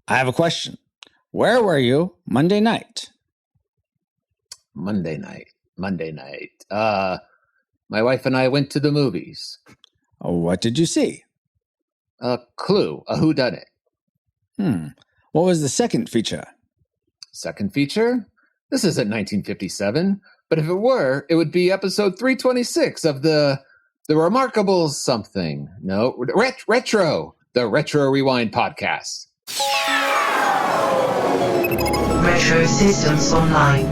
I have a question. Where were you Monday night? Monday night. My wife and I went to the movies. What did you see? Clue, a whodunit. What was the second feature? Second feature? This isn't 1957, but if it were, it would be episode 326 of the Remarkable something. No, Retro, the Retro Rewind podcast. Retro systems online.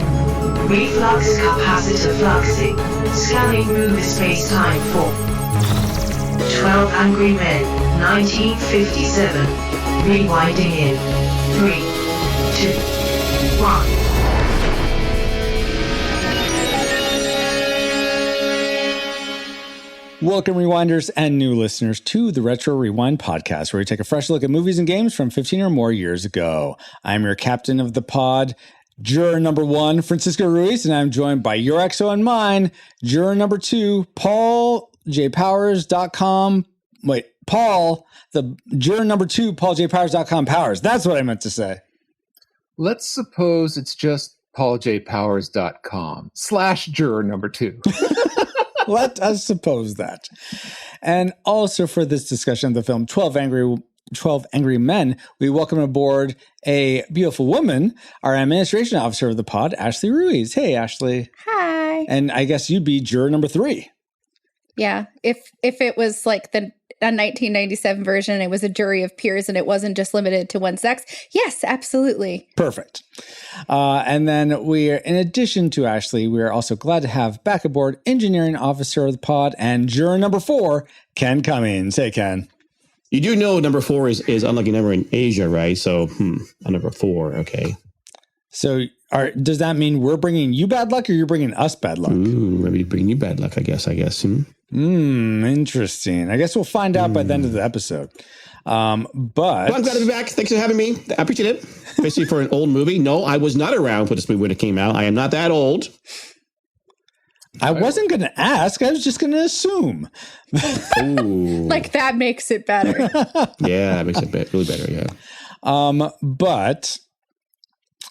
Reflux capacitor fluxing. Scanning movie space-time for 12 Angry Men, 1957. Rewinding in 3, 2, 1. Welcome, Rewinders and new listeners, to the Retro Rewind podcast, where we take a fresh look at movies and games from 15 or more years ago. I'm your captain of the pod, juror number 1, Francisco Ruiz, and I'm joined by your XO and mine, juror number 2, PaulJPowers.com. Wait, Paul, the juror number 2, PaulJPowers.com Powers. That's what I meant to say. Let's suppose it's just PaulJPowers.com/juror number 2. Let us suppose that. And also for this discussion of the film 12 Angry Men, we welcome aboard a beautiful woman, our administration officer of the pod, Ashley Ruiz. Hey, Ashley. Hi. And I guess you'd be juror number 3. Yeah. If it was like a 1997 version, it was a jury of peers and it wasn't just limited to one sex. Yes, absolutely. Perfect. And then in addition to Ashley, we're also glad to have back aboard engineering officer of the pod and juror number 4, Ken Cummings. Hey, Ken. You do know number 4 is unlucky number in Asia, right? So, number 4, okay. So, does that mean we're bringing you bad luck or you're bringing us bad luck? Maybe bringing you bad luck, I guess. Interesting. I guess we'll find out by the end of the episode. But well, I'm glad to be back. Thanks for having me. I appreciate it. Especially for an old movie. No, I was not around for this movie when it came out. I am not that old. I wasn't going to ask. I was just going to assume. Like that makes it better. Yeah, that makes it really better. Yeah. But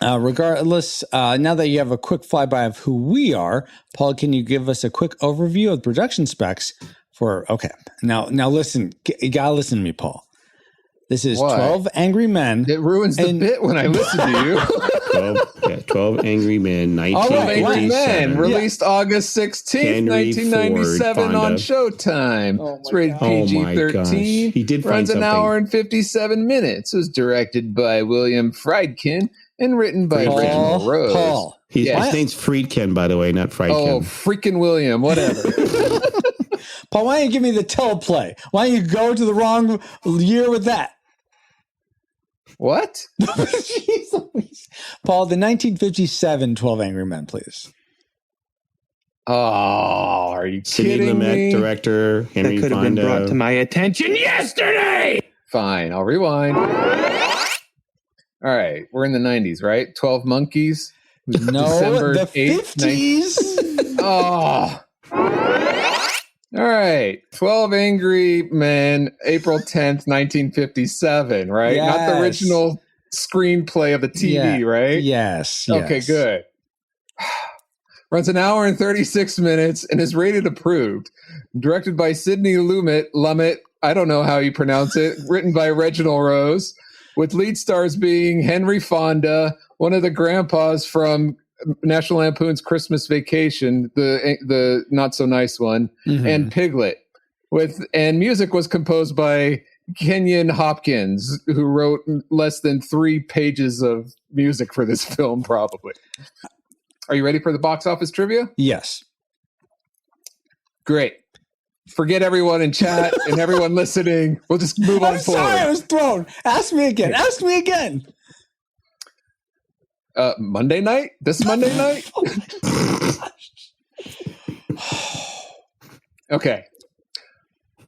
regardless, now that you have a quick flyby of who we are, Paul, can you give us a quick overview of the production specs for? Okay, now listen. You gotta listen to me, Paul. This is What? 12 Angry Men. It ruins the bit when I listen to you. 12 Angry Men, 1957. Men, released August 16th, 1997 on Showtime. It's rated PG-13. He did runs find an hour and 57 minutes. It was directed by William Friedkin and written by Reginald Rose. Paul. His name's Friedkin, by the way, not Friedkin. Oh, freaking William, whatever. Paul, why don't you give me the teleplay? Why don't you go to the wrong year with that? What? Jeez Louise. Paul, the 1957 12 Angry Men, please. Oh, are you Sidney kidding Lumet, me? director, Henry That could have Fonda. been brought to my attention yesterday. Fine, I'll rewind. All right, we're in the 90s, right? 12 Monkeys. No, December the 8th, 50s. Oh. All right. 12 Angry Men, April 10th, 1957, right? Yes. Not the original screenplay of the TV, right? Yes. Okay, good. Runs an hour and 36 minutes and is rated approved. Directed by Sidney Lumet, I don't know how you pronounce it. Written by Reginald Rose, with lead stars being Henry Fonda, one of the grandpas from National Lampoon's Christmas Vacation, the not so nice one, and Piglet. And music was composed by Kenyon Hopkins, who wrote less than 3 pages of music for this film, probably. Are you ready for the box office trivia? Yes. Great. Forget everyone in chat and everyone listening. We'll just move on forward. Sorry, I was thrown. Ask me again. Monday night? This Monday night? Okay.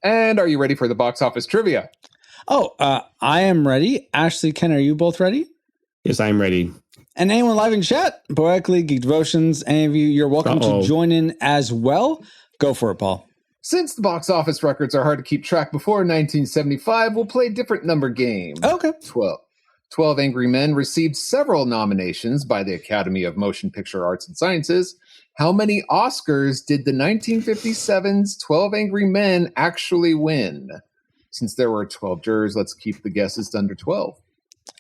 And are you ready for the box office trivia? I am ready. Ashley, Ken, are you both ready? Yes, I'm ready. And anyone live in chat, Poetically, Geek Devotions, any of you, you're welcome to join in as well. Go for it, Paul. Since the box office records are hard to keep track before 1975, we'll play a different number game. Okay. 12. 12 Angry Men received several nominations by the Academy of Motion Picture Arts and Sciences. How many Oscars did the 1957's 12 Angry Men actually win? Since there were 12 jurors, let's keep the guesses under 12.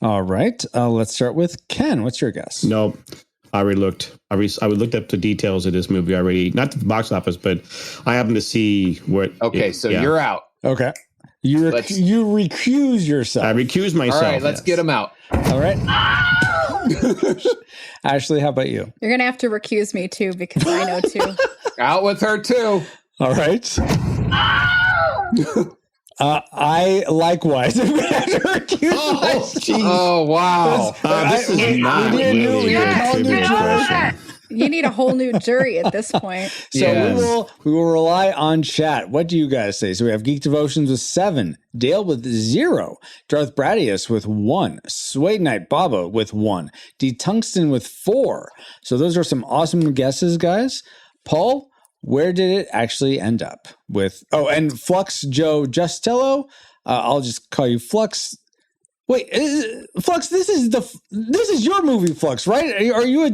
All right. Let's start with Ken. What's your guess? No, I already looked. I looked up the details of this movie already. Not the box office, but I happened to see what. Okay, you're out. Okay. You recuse yourself. I recuse myself. All right, let's get him out. All right. Ashley, how about you? You're going to have to recuse me too, because I know too. Out with her too. All right. I likewise am going to have to recuse myself. Oh, wow. This is not really a trivia question. You need a whole new jury at this point. So we will rely on chat. What do you guys say? So we have Geek Devotions with 7, Dale with 0, Darth Bradius with 1, Sway Knight Baba with 1, D Tungsten with 4. So those are some awesome guesses, guys. Paul, where did it actually end up with? Oh, and Flux Joe Justello. I'll just call you Flux. Wait, Flux, this is your movie, Flux, right? Are you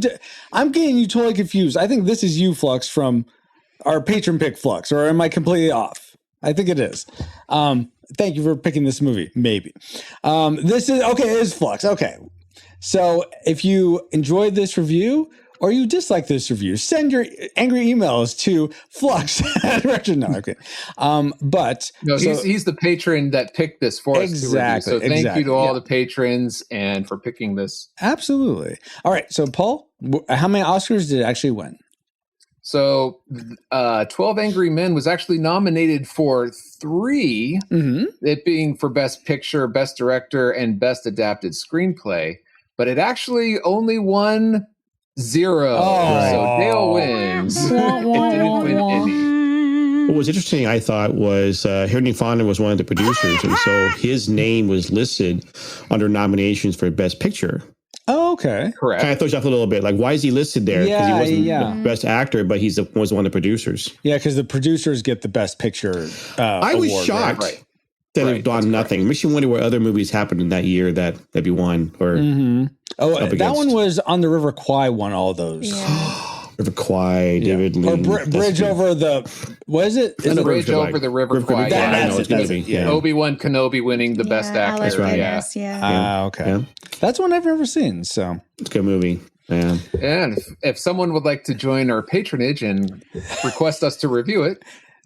I'm getting you totally confused. I think this is you, Flux, from our patron pick, Flux, or am I completely off? I think it is. Thank you for picking this movie. Maybe. It is Flux. Okay. So if you enjoyed this review or you dislike this review, send your angry emails to Flux at Retro. No, okay. He's the patron that picked this for us to review. So thank you to all the patrons and for picking this. Absolutely. All right. So Paul, how many Oscars did it actually win? So 12 Angry Men was actually nominated for 3, it being for Best Picture, Best Director, and Best Adapted Screenplay. But it actually only won 0. So Dale wins. It didn't win any. What was interesting, I thought, was Henry Fonda was one of the producers, and so his name was listed under nominations for Best Picture. Oh, okay. Correct. Kind of throws you off a little bit. Like, why is he listed there? Because he wasn't the best actor, but was one of the producers. Yeah, because the producers get the Best Picture I was award, shocked right? that it done nothing. It makes you wonder what other movies happened in that year that he won. Or that one was On the River Kwai won all those. Yeah. River Kwai, David Lynn. Or Bridge over the, what is it? Is Bridge over the River Kwai. Obi-Wan Kenobi winning the Best Actor. That's right. Okay. Yeah. That's one I've never seen. So it's a good movie. Yeah. And if someone would like to join our patronage and request us to review it,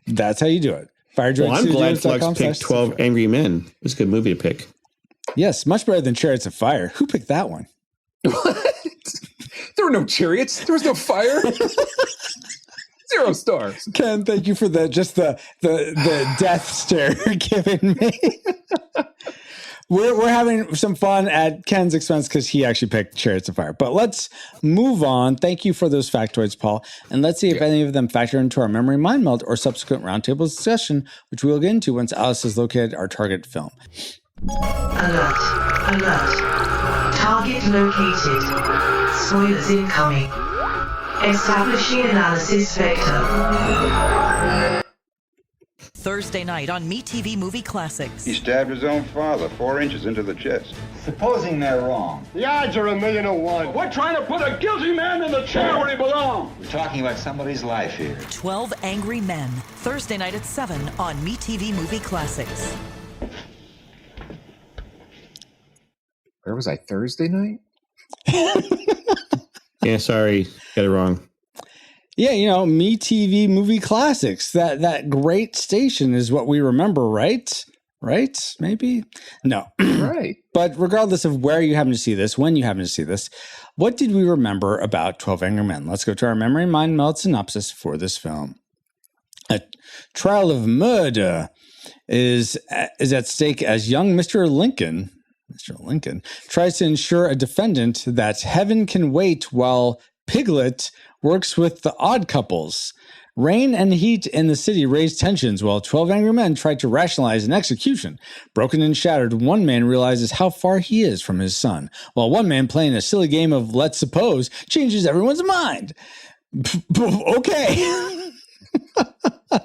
that's how you do it. I'm glad Flux picked 12 Angry Men. It's a good movie to pick. Yes, much better than Chariots of Fire. Who picked that one? What? There were no chariots. There was no fire. 0 stars. Ken, thank you for the death stare you're giving me. We're having some fun at Ken's expense because he actually picked Chariots of Fire. But let's move on. Thank you for those factoids, Paul. And let's see if any of them factor into our memory mind meld or subsequent roundtable discussion, which we'll get into once Alice has located our target film. Alert. Target located. Spoilers incoming. Establishing analysis vector. Thursday night on MeTV Movie Classics. He stabbed his own father 4 inches into the chest. Supposing they're wrong. The odds are 1,000,000 to 1. We're trying to put a guilty man in the chair where he belongs. We're talking about somebody's life here. 12 Angry Men. Thursday night at 7 on MeTV Movie Classics. Where was I? Thursday night? Yeah, sorry. Got it wrong. Yeah, MeTV Movie Classics. That great station is what we remember, right? Right? Maybe? No. Right. But regardless of where you happen to see this, when you happen to see this, what did we remember about 12 Angry Men? Let's go to our memory mind meld synopsis for this film. A trial of murder is at stake as young Mr. Lincoln tries to ensure a defendant that heaven can wait while Piglet works with the odd couples. Rain and heat in the city raise tensions while 12 angry men try to rationalize an execution. Broken and shattered, one man realizes how far he is from his son, while one man playing a silly game of let's suppose changes everyone's mind. Okay. I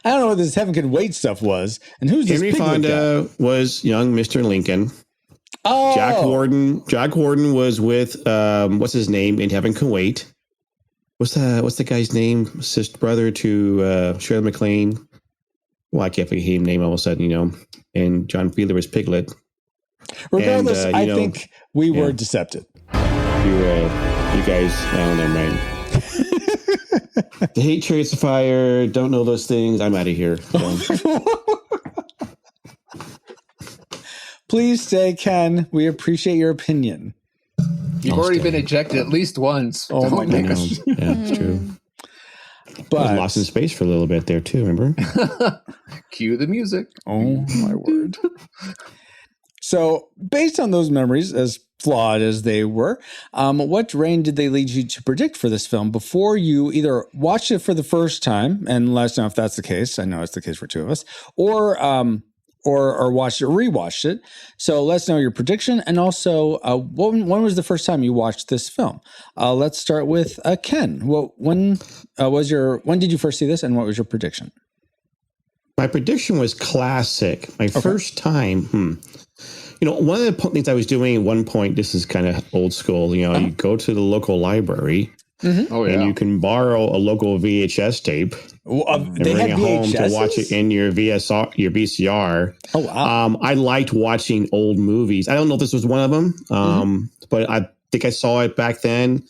don't know what this heaven can wait stuff was. And who's this Henry Piglet Fonda guy? was young Mr. Lincoln. Oh, Jack Warden was with what's his name in Heaven Can Wait. What's the guy's name? Sister brother to Shirley MacLaine. Well, I can't forget his name all of a sudden, And John Fiedler was Piglet. Regardless, I think we were deceptive. You guys, never mind. The hate Chariots of Fire, don't know those things. I'm out of here. Please stay, Ken. We appreciate your opinion. You've already been ejected at least once. Oh my gosh. Yeah, it's true. But I was lost in space for a little bit there too, remember? Cue the music. Oh my word. So based on those memories, as flawed as they were, what terrain did they lead you to predict for this film before you either watched it for the first time, and let us know if that's the case. I know it's the case for two of us, or watched it, rewatched it. So let's know your prediction, and also when was the first time you watched this film? Let's start with Ken. When did you first see this, and what was your prediction? My prediction was classic. My first time. One of the things I was doing at one point, this is kind of old school, you go to the local library and you can borrow a local VHS tape and bring it home to watch it in your VCR. Oh, wow. I liked watching old movies. I don't know if this was one of them, but I think I saw it back then.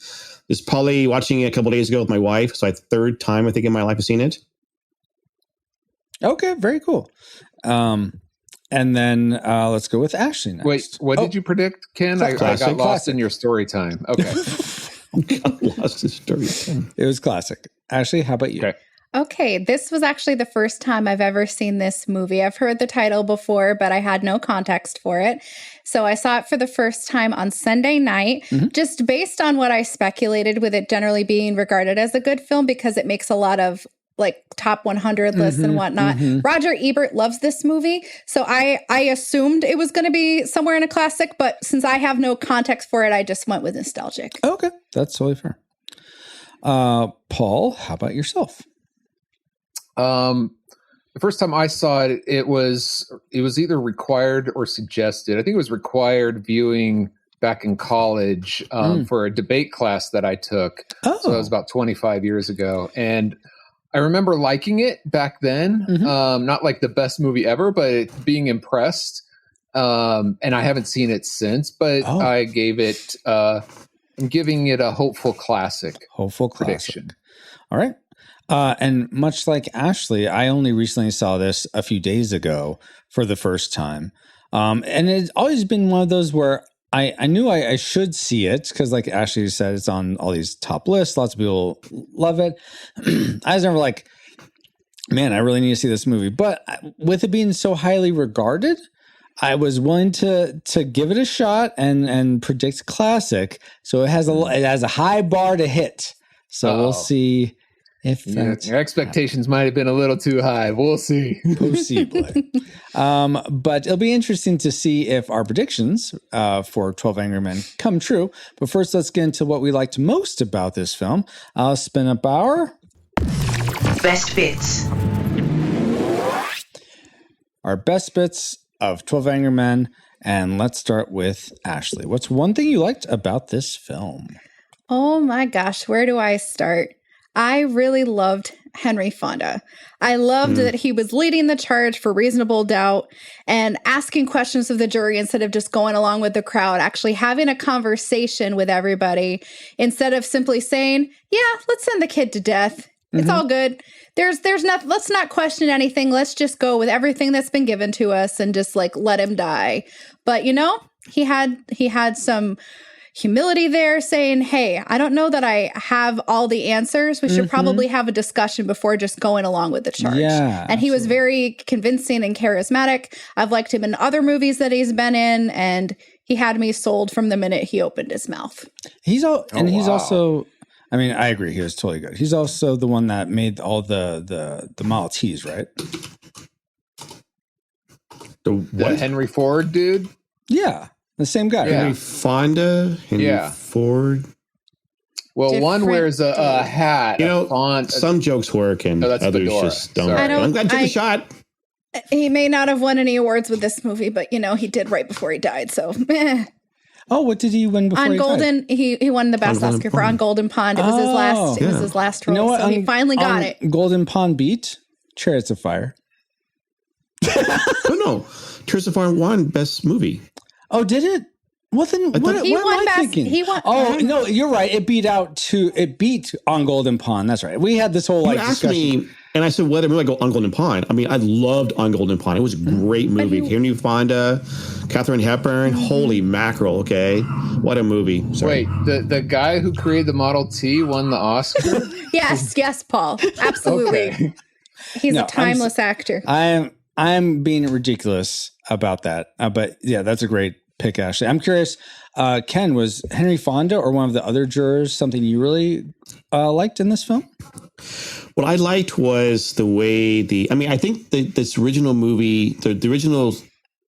It's probably watching it a couple of days ago with my wife. So third time, I think, in my life I've seen it. Okay, very cool. And then let's go with Ashley next. Wait, what did you predict, Ken? I got lost in your story time. Okay. Got lost in story time. It was classic. Ashley, how about you? Okay, this was actually the first time I've ever seen this movie. I've heard the title before, but I had no context for it. So I saw it for the first time on Sunday night, just based on what I speculated with it generally being regarded as a good film, because it makes a lot of top 100 lists and whatnot. Roger Ebert loves this movie. So I assumed it was going to be somewhere in a classic, but since I have no context for it, I just went with nostalgic. Okay. That's totally fair. Paul, how about yourself? The first time I saw it, it was either required or suggested. I think it was required viewing back in college for a debate class that I took. So that was about 25 years ago. And I remember liking it back then. Not like the best movie ever, but being impressed. And I haven't seen it since, but I gave it, I'm giving it a hopeful classic. Hopeful prediction. Classic. All right. And much like Ashley, I only recently saw this a few days ago for the first time. And it's always been one of those where I knew I should see it because, like Ashley said, it's on all these top lists. Lots of people love it. I was never like, man, I really need to see this movie. But with it being so highly regarded, I was willing to give it a shot and predict classic. So it has a high bar to hit. So we'll see if your expectations might have been a little too high. We'll see. Possibly. But it'll be interesting to see if our predictions for 12 Angry Men come true. But first, let's get into what we liked most about this film. I'll spin up our best bits. Our best bits of 12 Angry Men. And let's start with Ashley. What's one thing you liked about this film? Oh my gosh, where do I start? I really loved Henry Fonda. I loved that he was leading the charge for Reasonable Doubt and asking questions of the jury instead of just going along with the crowd, actually having a conversation with everybody instead of simply saying, yeah, let's send the kid to death. It's all good. There's nothing. Let's not question anything. Let's just go with everything that's been given to us and just let him die. But he had some humility there, saying, hey, I don't know that I have all the answers. We should probably have a discussion before just going along with the charge. Yeah, and he was very convincing and charismatic. I've liked him in other movies that he's been in, and he had me sold from the minute he opened his mouth. He's also, I mean, I agree. He was totally good. He's also the one that made all the Model Ts, right? The Henry Ford dude? Yeah. The same guy. Henry Fonda, Henry Ford. Well, one wears a hat. Some jokes work and others just don't. I'm glad to take a shot. He may not have won any awards with this movie, but he did right before he died. So, Oh, what did he win before on he Golden, died? he won the best Oscar for On Golden Pond. It was his last. It was his last role. So he finally got it. Golden Pond beat Chariots of Fire. Oh no, Chariots of Fire won Best Movie. Oh, did it? Well, then what am I thinking? He won. Oh no, you're right. It beat On Golden Pond. That's right. We had this whole discussion. Me, and I said, whether movie I go On Golden Pond. I mean, I loved On Golden Pond. It was a great movie. Henry Fonda, Katharine Hepburn. Holy mackerel! Okay, what a movie. Sorry. Wait, the guy who created the Model T won the Oscar? Yes, Paul. Absolutely. Okay. He's a timeless actor. I'm being ridiculous about that, but yeah, that's a great pick, Ashley. I'm curious, Ken, was Henry Fonda or one of the other jurors something you really liked in this film? What I liked was the way I think this original movie, the original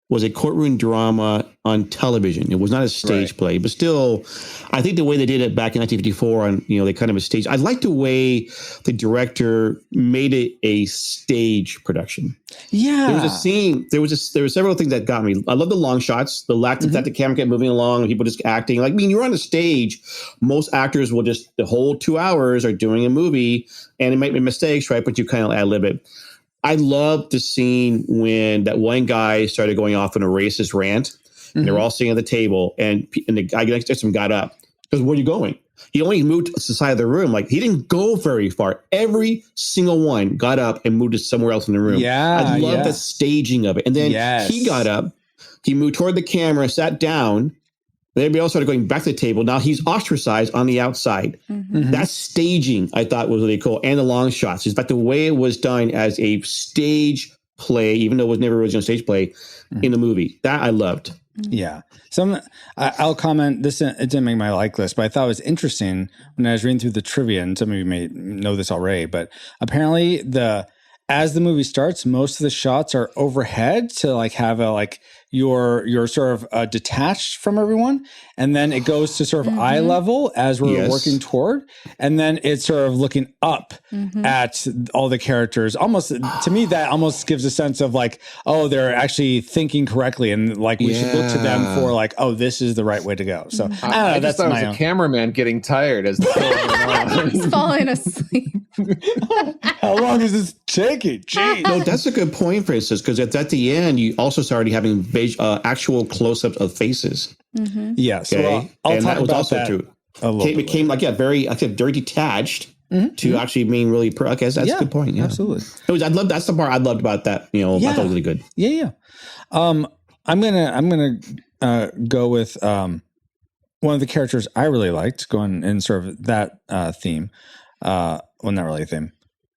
was a courtroom drama on television. It was not a stage play, but still, I think the way they did it back in 1954 on, they kind of a stage. I liked the way the director made it a stage production. Yeah. There was a scene, there were several things that got me. I love the long shots, the lack that the camera kept moving along and people just acting. Like, I mean, you're on a stage, most actors will just, the whole 2 hours are doing a movie and it might be mistakes, right? But you kind of ad-lib it. I loved the scene when that one guy started going off on a racist rant. And they were all sitting at the table, and the guy next to him got up. Because where are you going? He only moved to the side of the room. Like, he didn't go very far. Every single one got up and moved to somewhere else in the room. Yeah, I love the staging of it. And then he got up, he moved toward the camera, sat down. Everybody else started going back to the table. Now he's ostracized on the outside. That staging I thought was really cool. And the long shots. It's like the way it was done as a stage play, even though it was never original stage play in the movie. That I loved. Yeah. I'll comment, it didn't make my like list, but I thought it was interesting when I was reading through the trivia, and some of you may know this already, but apparently as the movie starts, most of the shots are overhead to have you're sort of detached from everyone, and then it goes to sort of eye level as we're working toward, and then it's sort of looking up at all the characters. Almost, to me, that almost gives a sense of they're actually thinking correctly, and we should look to them for this is the right way to go. So I just thought it was a cameraman getting tired as the film went on. He's falling asleep. How long is this taking? Jeez. No, that's a good point, Francis, because at the end, you also started having actual close-ups of faces. Yes. Okay? Well, I'll talk about that true. It became very detached to actually being really. That's a good point. Yeah, absolutely. That's the part I loved about that. I thought it was really good. Yeah. I'm gonna go with one of the characters I really liked, going in sort of that theme. Well, not really a theme.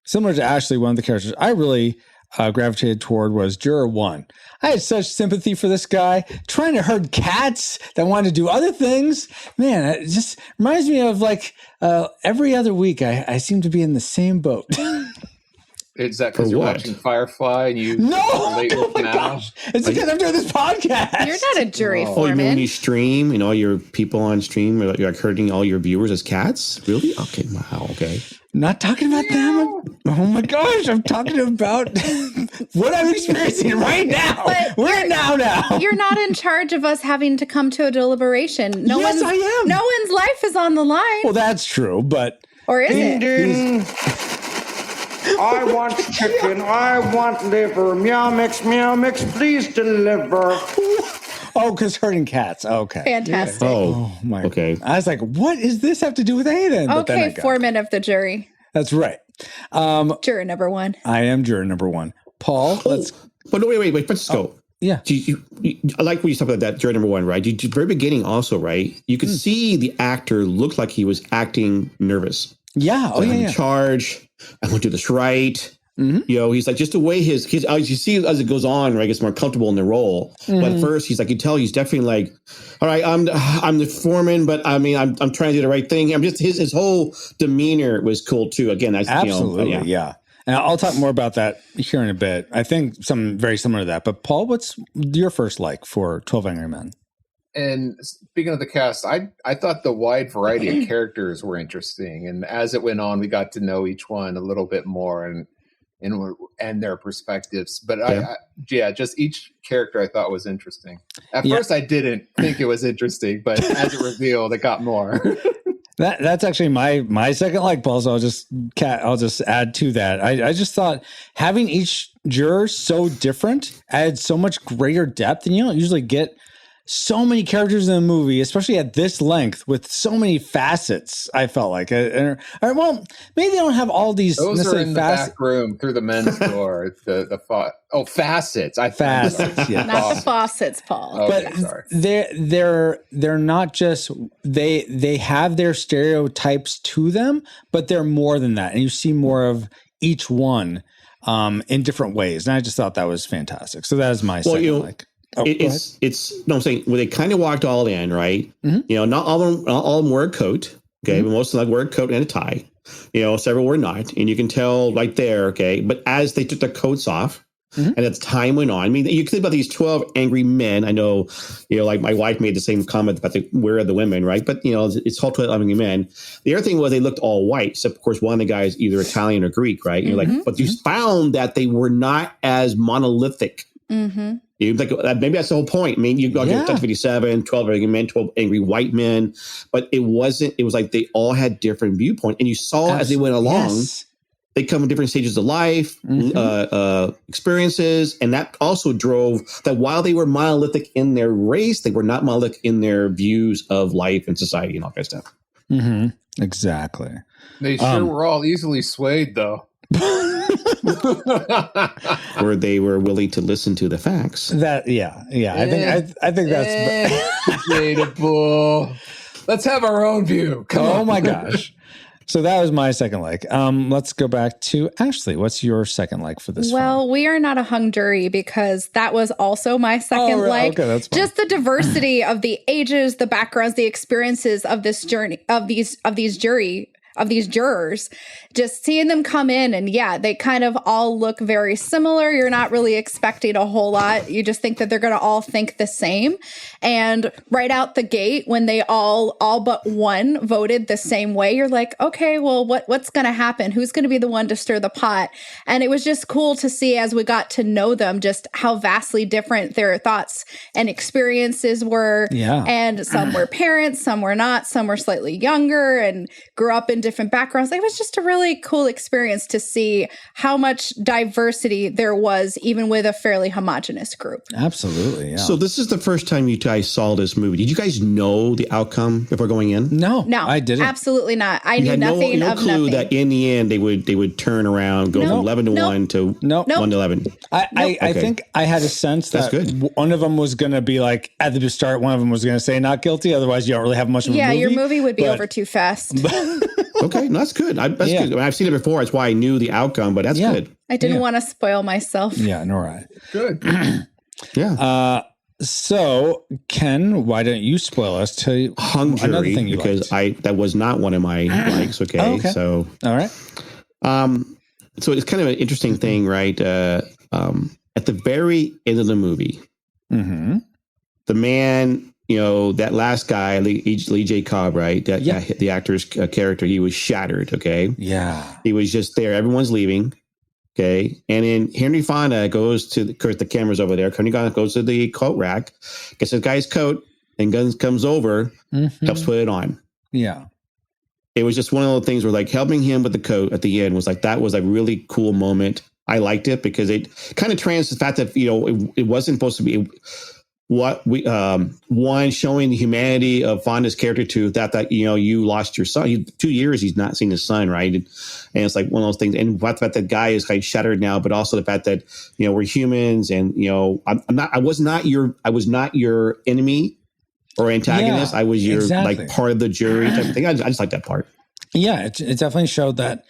Similar to Ashley, one of the characters I really gravitated toward was Juror 1. I had such sympathy for this guy trying to herd cats that wanted to do other things. Man, it just reminds me of every other week I seem to be in the same boat. Is that because you're watching Firefly and you relate with now? Gosh. It's because I'm doing this podcast. You're not a jury foreman. Oh, you mean when you stream and all your people on stream are hurting all your viewers as cats? Really? Okay. Wow. Okay. Not talking about them. Oh my gosh, I'm talking about what I'm experiencing right now. But we're now. You're not in charge of us having to come to a deliberation. Yes, I am. No one's life is on the line. Well, that's true, but or is it? I want chicken. I want liver. Meow mix, please deliver. Oh, because hurting cats. Okay. Fantastic. Oh my. Okay. I was like, what does this have to do with anything? Okay, foreman of the jury. That's right. Juror number 1. I am juror number 1. Paul, let's. But no, wait. Francisco. Yeah. I like when you talk about that juror number 1, right? At the very beginning, also, right? You could see the actor looked like he was acting nervous. Yeah. I'm in charge. I want to do this right. He's like, just the way his you see as it goes on, right, gets more comfortable in the role. But at first, he's like, you tell he's definitely like, all right, I'm the foreman, but I mean, I'm trying to do the right thing. I'm just his whole demeanor was cool too. Again, absolutely, yeah. And I'll talk more about that here in a bit. I think something very similar to that. But Paul, what's your first like for 12 Angry Men? And speaking of the cast, I thought the wide variety of characters were interesting. And as it went on, we got to know each one a little bit more. And and their perspectives. But just each character I thought was interesting. At first, I didn't think it was interesting, but as it revealed, it got more. That's actually my second like, Paul. So I'll just add to that. I just thought having each juror so different adds so much greater depth, and you don't usually get so many characters in a movie, especially at this length, with so many facets. I felt like, well, maybe they don't have all these. Those are in the back room through the men's door. Facets. Facets, yeah, not the faucets, Paul. Okay, but sorry. they're not just they have their stereotypes to them, but they're more than that, and you see more of each one in different ways. And I just thought that was fantastic. So that is my second like. I'm saying they kind of walked all in, right? Mm-hmm. Not all of them wear a coat, okay, but most of them wear a coat and a tie. Several were not, and you can tell right there, okay. But as they took their coats off, and as time went on, I mean, you think about these 12 angry men. I know, like my wife made the same comment about where are the women, right? But it's all 12 angry men. The other thing was they looked all white, except of course one of the guys either Italian or Greek, right? And you're like, but you found that they were not as monolithic. Mm-hmm. Maybe that's the whole point. I mean, you've got 57, 12 angry men, 12 angry white men, but it wasn't. It was like they all had different viewpoints, and you saw as they went along, they come in different stages of life, experiences, and that also drove that while they were monolithic in their race, they were not monolithic in their views of life and society and all that stuff. Mm-hmm. Exactly. They sure were all easily swayed, though. Where they were willing to listen to the facts. I think that's debatable. Let's have our own view. Come on. Oh my gosh. So that was my second like. Let's go back to Ashley. What's your second like for this? Well, we are not a hung jury because that was also my second like. Okay, that's fine. Just the diversity of the ages, the backgrounds, the experiences of this journey of these jurors, just seeing them come in and they kind of all look very similar. You're not really expecting a whole lot. You just think that they're going to all think the same. And right out the gate, when they all but one voted the same way, you're like, okay, well, what's going to happen? Who's going to be the one to stir the pot? And it was just cool to see as we got to know them, just how vastly different their thoughts and experiences were. Yeah. And some were parents, some were not, some were slightly younger and grew up in different backgrounds. It was just a really cool experience to see how much diversity there was, even with a fairly homogenous group. Absolutely. Yeah. So this is the first time you guys saw this movie. Did you guys know the outcome before going in? No, I didn't. Absolutely not. I knew nothing no of clue nothing. that in the end they would turn around, go from 11 to 1 to 1 to 11. I think I had a sense that one of them was going to be like at the start. One of them was going to say not guilty. Otherwise, you don't really have much of a movie. Yeah, your movie would be over too fast. Okay, no, that's good. That's good. I mean, I've seen it before. That's why I knew the outcome, but that's good. I didn't want to spoil myself. Yeah, no, right. Good. Yeah. So, Ken, why don't you spoil us to Hung Jury, another thing you because liked. that was not one of my likes. Okay. Oh, okay. So, all right. So it's kind of an interesting thing, right? At the very end of the movie, the man, that last guy, Lee J. Cobb, right? The actor's character, he was shattered. Okay. Yeah. He was just there. Everyone's leaving. Okay. And then Henry Fonda goes to the camera's over there. Henry Fonda goes to the coat rack, gets the guy's coat, and comes over, helps put it on. Yeah. It was just one of those things where like helping him with the coat at the end was like, that was a really cool moment. I liked it because it kind of transcends the fact that, it wasn't supposed to be what we, one, showing the humanity of Fonda's character to that, you lost your son. 2 years he's not seen his son, right? And it's like one of those things. And the fact that guy is like shattered now, but also the fact that, we're humans and, I was not your enemy or antagonist. I was your like part of the jury type of thing. I just like that part. Yeah, it definitely showed that,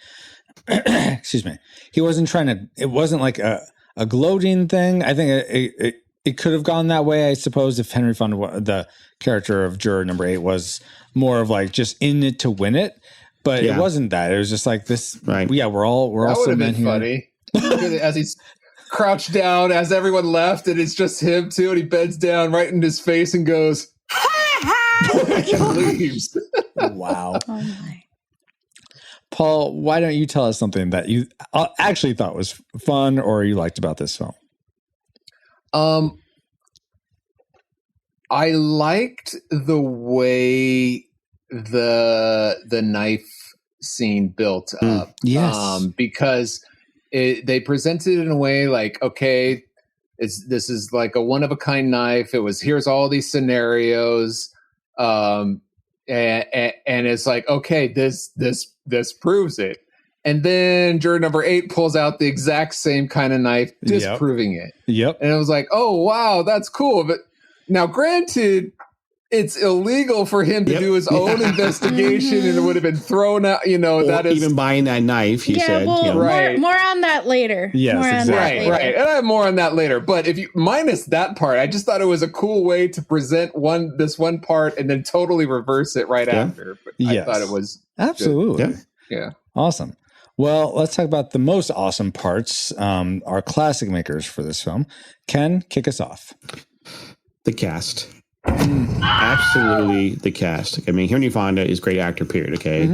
excuse me, he wasn't trying to, it wasn't like a gloating thing. I think it could have gone that way, I suppose, if Henry Fonda, the character of juror number 8, was more of like just in it to win it. But it wasn't that. It was just like this. Right. Yeah, we're all still men here. That would have been funny. As he's crouched down, as everyone left, and it's just him too, and he bends down right in his face and goes, ha ha! And leaves. Wow. Oh my. Paul, why don't you tell us something that you actually thought was fun or you liked about this film? I liked the way the knife scene built up. Yes. Because they presented it in a way like, okay, this is like a one of a kind knife. It was, here's all these scenarios. And it's like, okay, this proves it. And then juror number 8 pulls out the exact same kind of knife, disproving it. Yep. And it was like, oh, wow, that's cool. But now, granted, it's illegal for him to do his own investigation, and it would have been thrown out. Or that is even buying that knife. He said, well, right. more on that later. Yes, more exactly. on that later. Right. And I have more on that later. But if you minus that part, I just thought it was a cool way to present this one part and then totally reverse it right after. But I thought it was absolutely good. Yeah. Awesome. Well, let's talk about the most awesome parts, our classic makers for this film. Ken, kick us off. The cast. Absolutely the cast. I mean, Henry Fonda is a great actor, period, okay?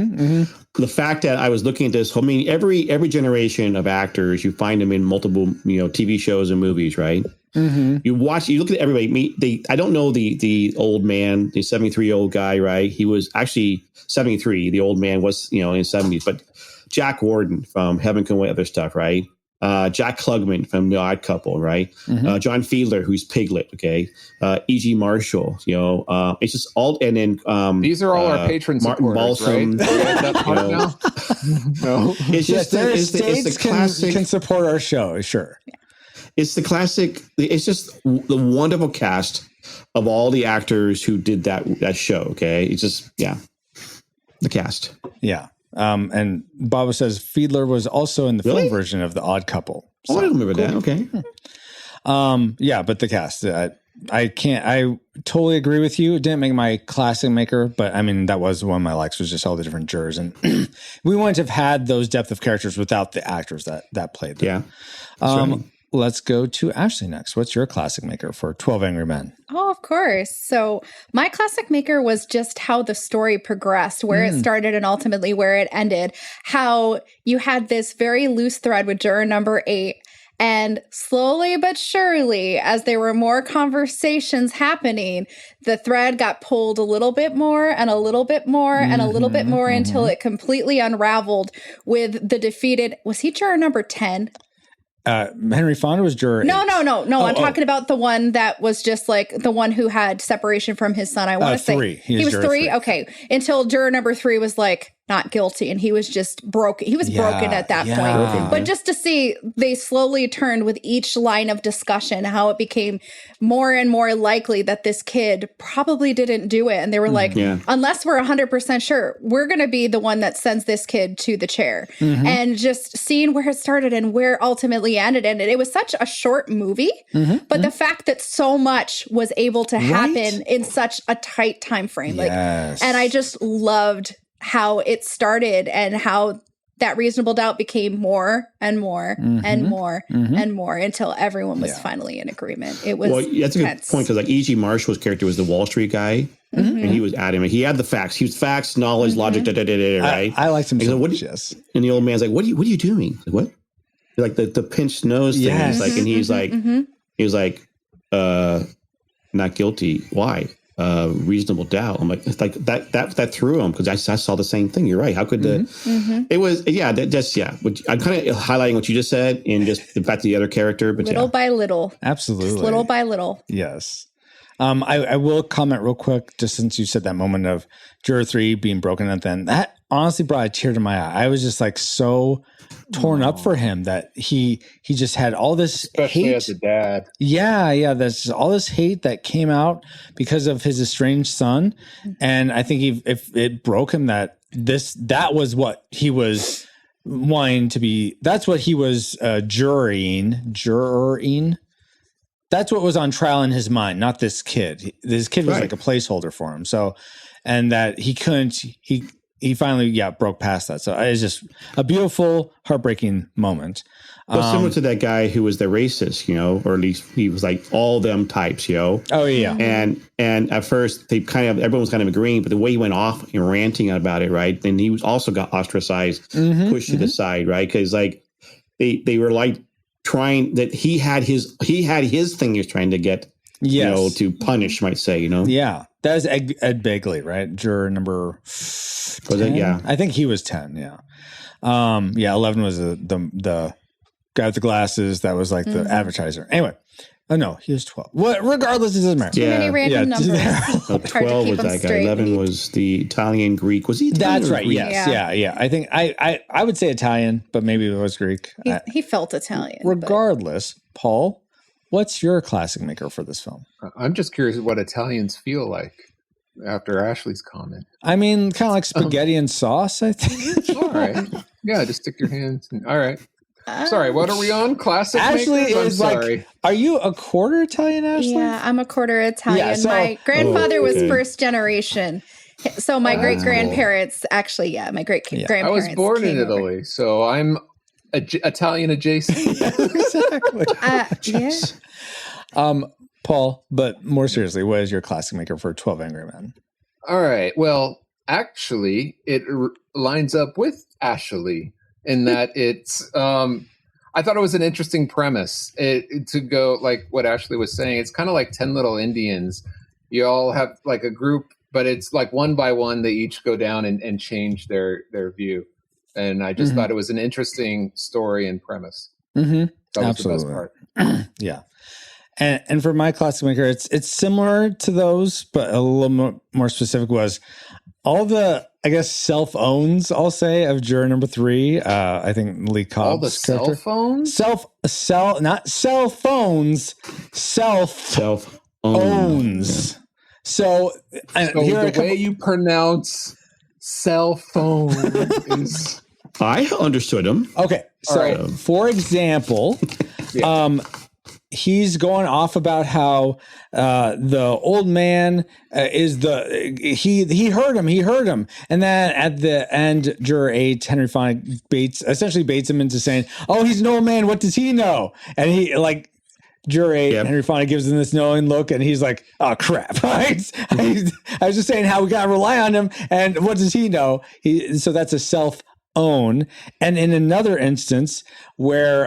The fact that I was looking at this, I mean, every generation of actors, you find them in multiple, TV shows and movies, right? You look at everybody. I don't know the old man, the 73-year-old guy, right? He was actually 73. The old man was, in his 70s. But Jack Warden from Heaven Can Wait, other stuff, right? Jack Klugman from The Odd Couple, right? John Fiedler, who's Piglet, okay? E.G. Marshall, it's just all, and then these are all our patron supporters, right? No, it's just it's the classic. Can support our show, sure. It's the classic. It's just the wonderful cast of all the actors who did that show. Okay, it's just the cast. Yeah. And Baba says Fiedler was also in the film version of The Odd Couple. So, I don't remember that. Okay. But the cast, I totally agree with you. It didn't make my classic maker, but I mean, that was one of my likes, was just all the different jurors. And we wouldn't have had those depth of characters without the actors that played them. Yeah. Let's go to Ashley next. What's your classic maker for 12 Angry Men? Oh, of course. So my classic maker was just how the story progressed, where it started and ultimately where it ended. How you had this very loose thread with juror number 8. And slowly but surely, as there were more conversations happening, the thread got pulled a little bit more and a little bit more and a little bit more until it completely unraveled with the defeated, was he juror number 10? Henry Fonda was juror 8. No. I'm talking about the one that was just like the one who had separation from his son. I want to say 3. He was 3. Okay. Until juror number 3 was like, not guilty, and he was just broken. He was broken at that point. But just to see, they slowly turned with each line of discussion, how it became more and more likely that this kid probably didn't do it. And they were like, unless we're 100% sure, we're going to be the one that sends this kid to the chair. And just seeing where it started and where it ultimately ended. And it was such a short movie, but the fact that so much was able to happen in such a tight time frame. And I just loved how it started and how that reasonable doubt became more and more and more and more until everyone was finally in agreement. It was that's a good point, because like E.G. Marshall's character was the Wall Street guy, and he was adamant. He had the facts. He was facts, knowledge, logic, right? I liked him so much, And the old man's like, what are you doing? Like, what? Like the pinched nose thing. He's like, and he's like, he was like, not guilty. Why? Reasonable doubt. I'm like, it's like that threw him, because I saw the same thing. You're right. How could it was I'm kind of highlighting what you just said and just the fact of the other character, but little by little, absolutely, just little by little. Yes. I will comment real quick, just since you said that moment of juror 3 being broken at the end. That honestly brought a tear to my eye. I was just like so torn up for him that he just had all this especially hate. as a dad. Yeah. That's just all this hate that came out because of his estranged son. And I think if it broke him that was what he was wanting to be. That's what he was jurying. That's what was on trial in his mind, not this kid. This kid was like a placeholder for him. So, and that he couldn't, he finally broke past that. So it's just a beautiful, heartbreaking moment. Well, similar to that guy who was the racist, or at least he was like all them types, Oh yeah. And at first everyone was kind of agreeing, but the way he went off and ranting about it, right? Then he was also got ostracized, pushed to the side, right? Because like they were like trying that he had his thing he was trying to get, to punish, might say, Yeah, that was Ed Begley, right? Juror number 10? Was it? Yeah, I think he was 10. Yeah. 11 was the guy with the glasses that was like the advertiser. Anyway, oh no, he was 12. What? Regardless, it doesn't matter. Too many random numbers. 12 was that guy. 11 was the Italian Greek. Was he Italian? That's right. Greek? Yes. Yeah. I think I would say Italian, but maybe it was Greek. He felt Italian. Regardless, Paul, what's your classic maker for this film? I'm just curious what Italians feel like after Ashley's comment. I mean, kind of like spaghetti and sauce, I think. All right. Yeah, just stick your hands in. All right. Sorry, what are we on? Classic Ashley makers? is like, are you a quarter Italian, Ashley? Yeah, I'm a quarter Italian. Yeah, so- my grandfather was first generation. So my great grandparents, actually, my great grandparents. I was born in came over. Italy, so I'm Italian adjacent. Exactly. Yeah. Paul, but more seriously, what is your classic maker for 12 Angry Men? All right. Well, actually, it lines up with Ashley in that it's. I thought it was an interesting premise to go like what Ashley was saying. It's kind of like 10 Little Indians. You all have like a group, but it's like one by one they each go down and change their view. And I just thought it was an interesting story and premise. Mm-hmm. That was Absolutely. the best part. Yeah. And for my classic maker, it's similar to those, but a little more specific was all the, I guess, self-owns, I'll say, of juror number 3. I think Lee Cobb's All the character. cell phones? Not cell phones, owns. Yeah. So the way you pronounce cell phone is... I understood him. Okay. So, right. for example, he's going off about how the old man is he heard him. And then at the end, juror 8, Henry Fonda essentially baits him into saying, oh, he's an old man. What does he know? And he juror 8, Henry Fonda gives him this knowing look, and he's like, oh, crap. I was just saying how we got to rely on him. And what does he know? So that's a self-own. And in another instance where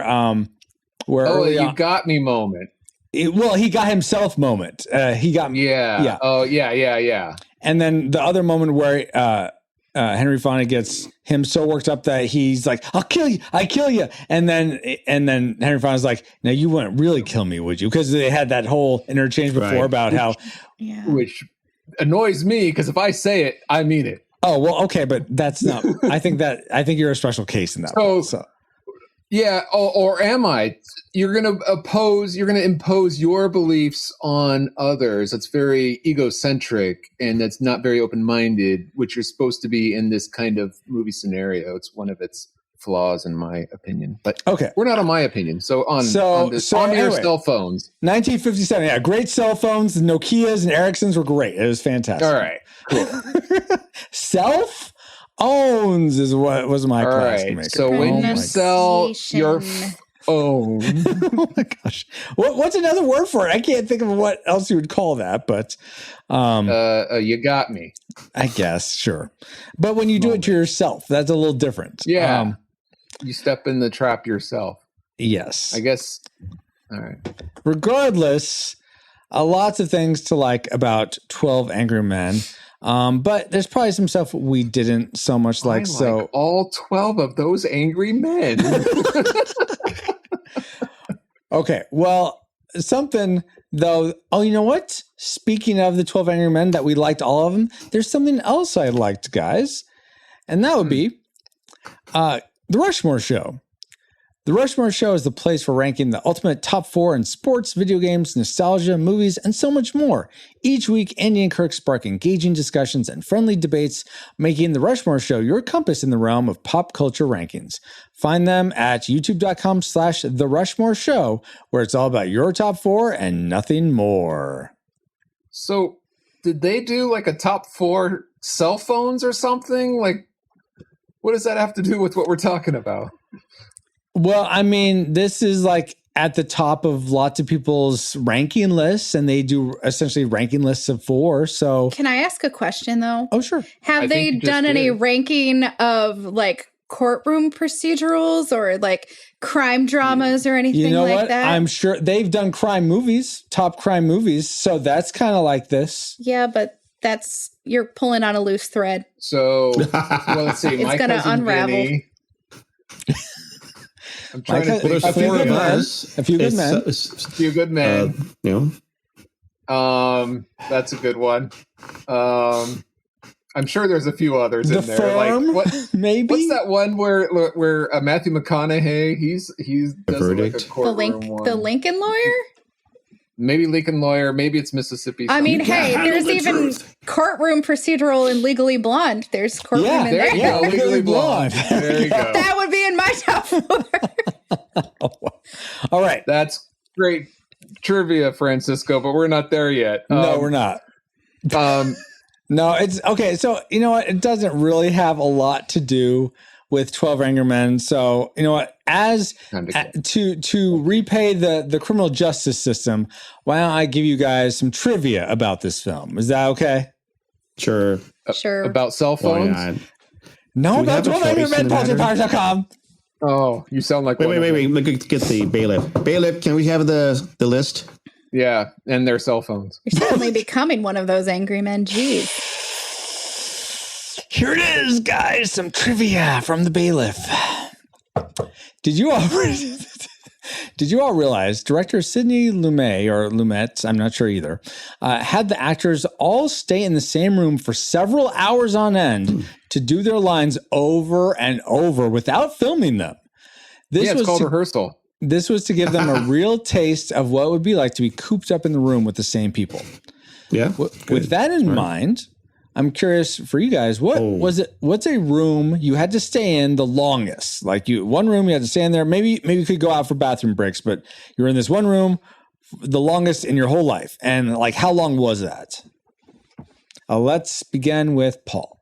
you got me moment. He got himself moment. He got me. Yeah. Oh, yeah. And then the other moment where Henry Fonda gets him so worked up that he's like, I'll kill you. I kill you. And then Henry Fonda's like, now you wouldn't really kill me, would you? Because they had that whole interchange before about how. Yeah. Which annoys me because if I say it, I mean it. Oh, well, okay. But that's not, I think you're a special case in that. So. Yeah, or am I? You're going to impose your beliefs on others. That's very egocentric and that's not very open-minded, which you're supposed to be in this kind of movie scenario. It's one of its flaws, in my opinion. But we're not on my opinion. So on your cell phones. 1957, great cell phones. The Nokias and Ericssons were great. It was fantastic. All right, cool. Owns is what was my classic maker. So when you sell your phone, oh my gosh, what's another word for it? I can't think of what else you would call that, but you got me. I guess, sure. But when you do it to yourself, that's a little different. Yeah, you step in the trap yourself. Yes, I guess. All right. Regardless, lots of things to like about 12 Angry Men. But there's probably some stuff we didn't so much like. So all 12 of those angry men. Okay. Well, something though. Oh, you know what? Speaking of the 12 Angry Men that we liked all of them, there's something else I liked, guys. And that would be, the Rushmore Show. The Rushmore Show is the place for ranking the ultimate top 4 in sports, video games, nostalgia, movies, and so much more. Each week, Andy and Kirk spark engaging discussions and friendly debates, making the Rushmore Show your compass in the realm of pop culture rankings. Find them at youtube.com/The Rushmore Show, where it's all about your top 4 and nothing more. So, did they do like a top 4 cell phones or something? Like, what does that have to do with what we're talking about? Well, I mean, this is like at the top of lots of people's ranking lists, and they do essentially ranking lists of 4. So, Can I ask a question though? oh, sure. Have they done any ranking of like courtroom procedurals or like crime dramas or anything You know like what? that? I'm sure they've done crime movies, top crime movies. So that's kind of like this. Yeah, but you're pulling on a loose thread. So, well, let's see. It's going to unravel. Vinny, I'm trying to think. There's 4 of us. A few good men. A few good men. That's a good one. I'm sure there's a few others in there. Firm, like what? Maybe. What's that one where Matthew McConaughey? He does like a courtroom one. The Lincoln Lawyer. Maybe Lincoln Lawyer. Maybe it's Mississippi. I mean, hey, there's even courtroom procedural in Legally Blonde. There's courtroom in there. There you go, Legally Blonde. There you go. That would be in my top 4. All right. That's great trivia, Francisco, but we're not there yet. No, we're not. No, it's okay. So, you know what? It doesn't really have a lot to do with 12 Angry Men. So, you know what? To repay the criminal justice system, why don't I give you guys some trivia about this film? Is that okay? Sure. Sure. About cell phones? No, about 12 Angry Men, PolitiPowers.com. Oh, you sound like wait. Let me get the bailiff. Bailiff, can we have the list? Yeah, and their cell phones. You're suddenly becoming one of those angry men. Jeez. Here it is, guys. Some trivia from the bailiff. Did you all realize director Sidney Lumet, I'm not sure either, had the actors all stay in the same room for several hours on end to do their lines over and over without filming them? It's called rehearsal. This was to give them a real taste of what it would be like to be cooped up in the room with the same people. Yeah. With that in mind, I'm curious for you guys, what's a room you had to stay in the longest? Like one room you had to stay in there. Maybe you could go out for bathroom breaks, but you're in this one room the longest in your whole life. And like, how long was that? Let's begin with Paul.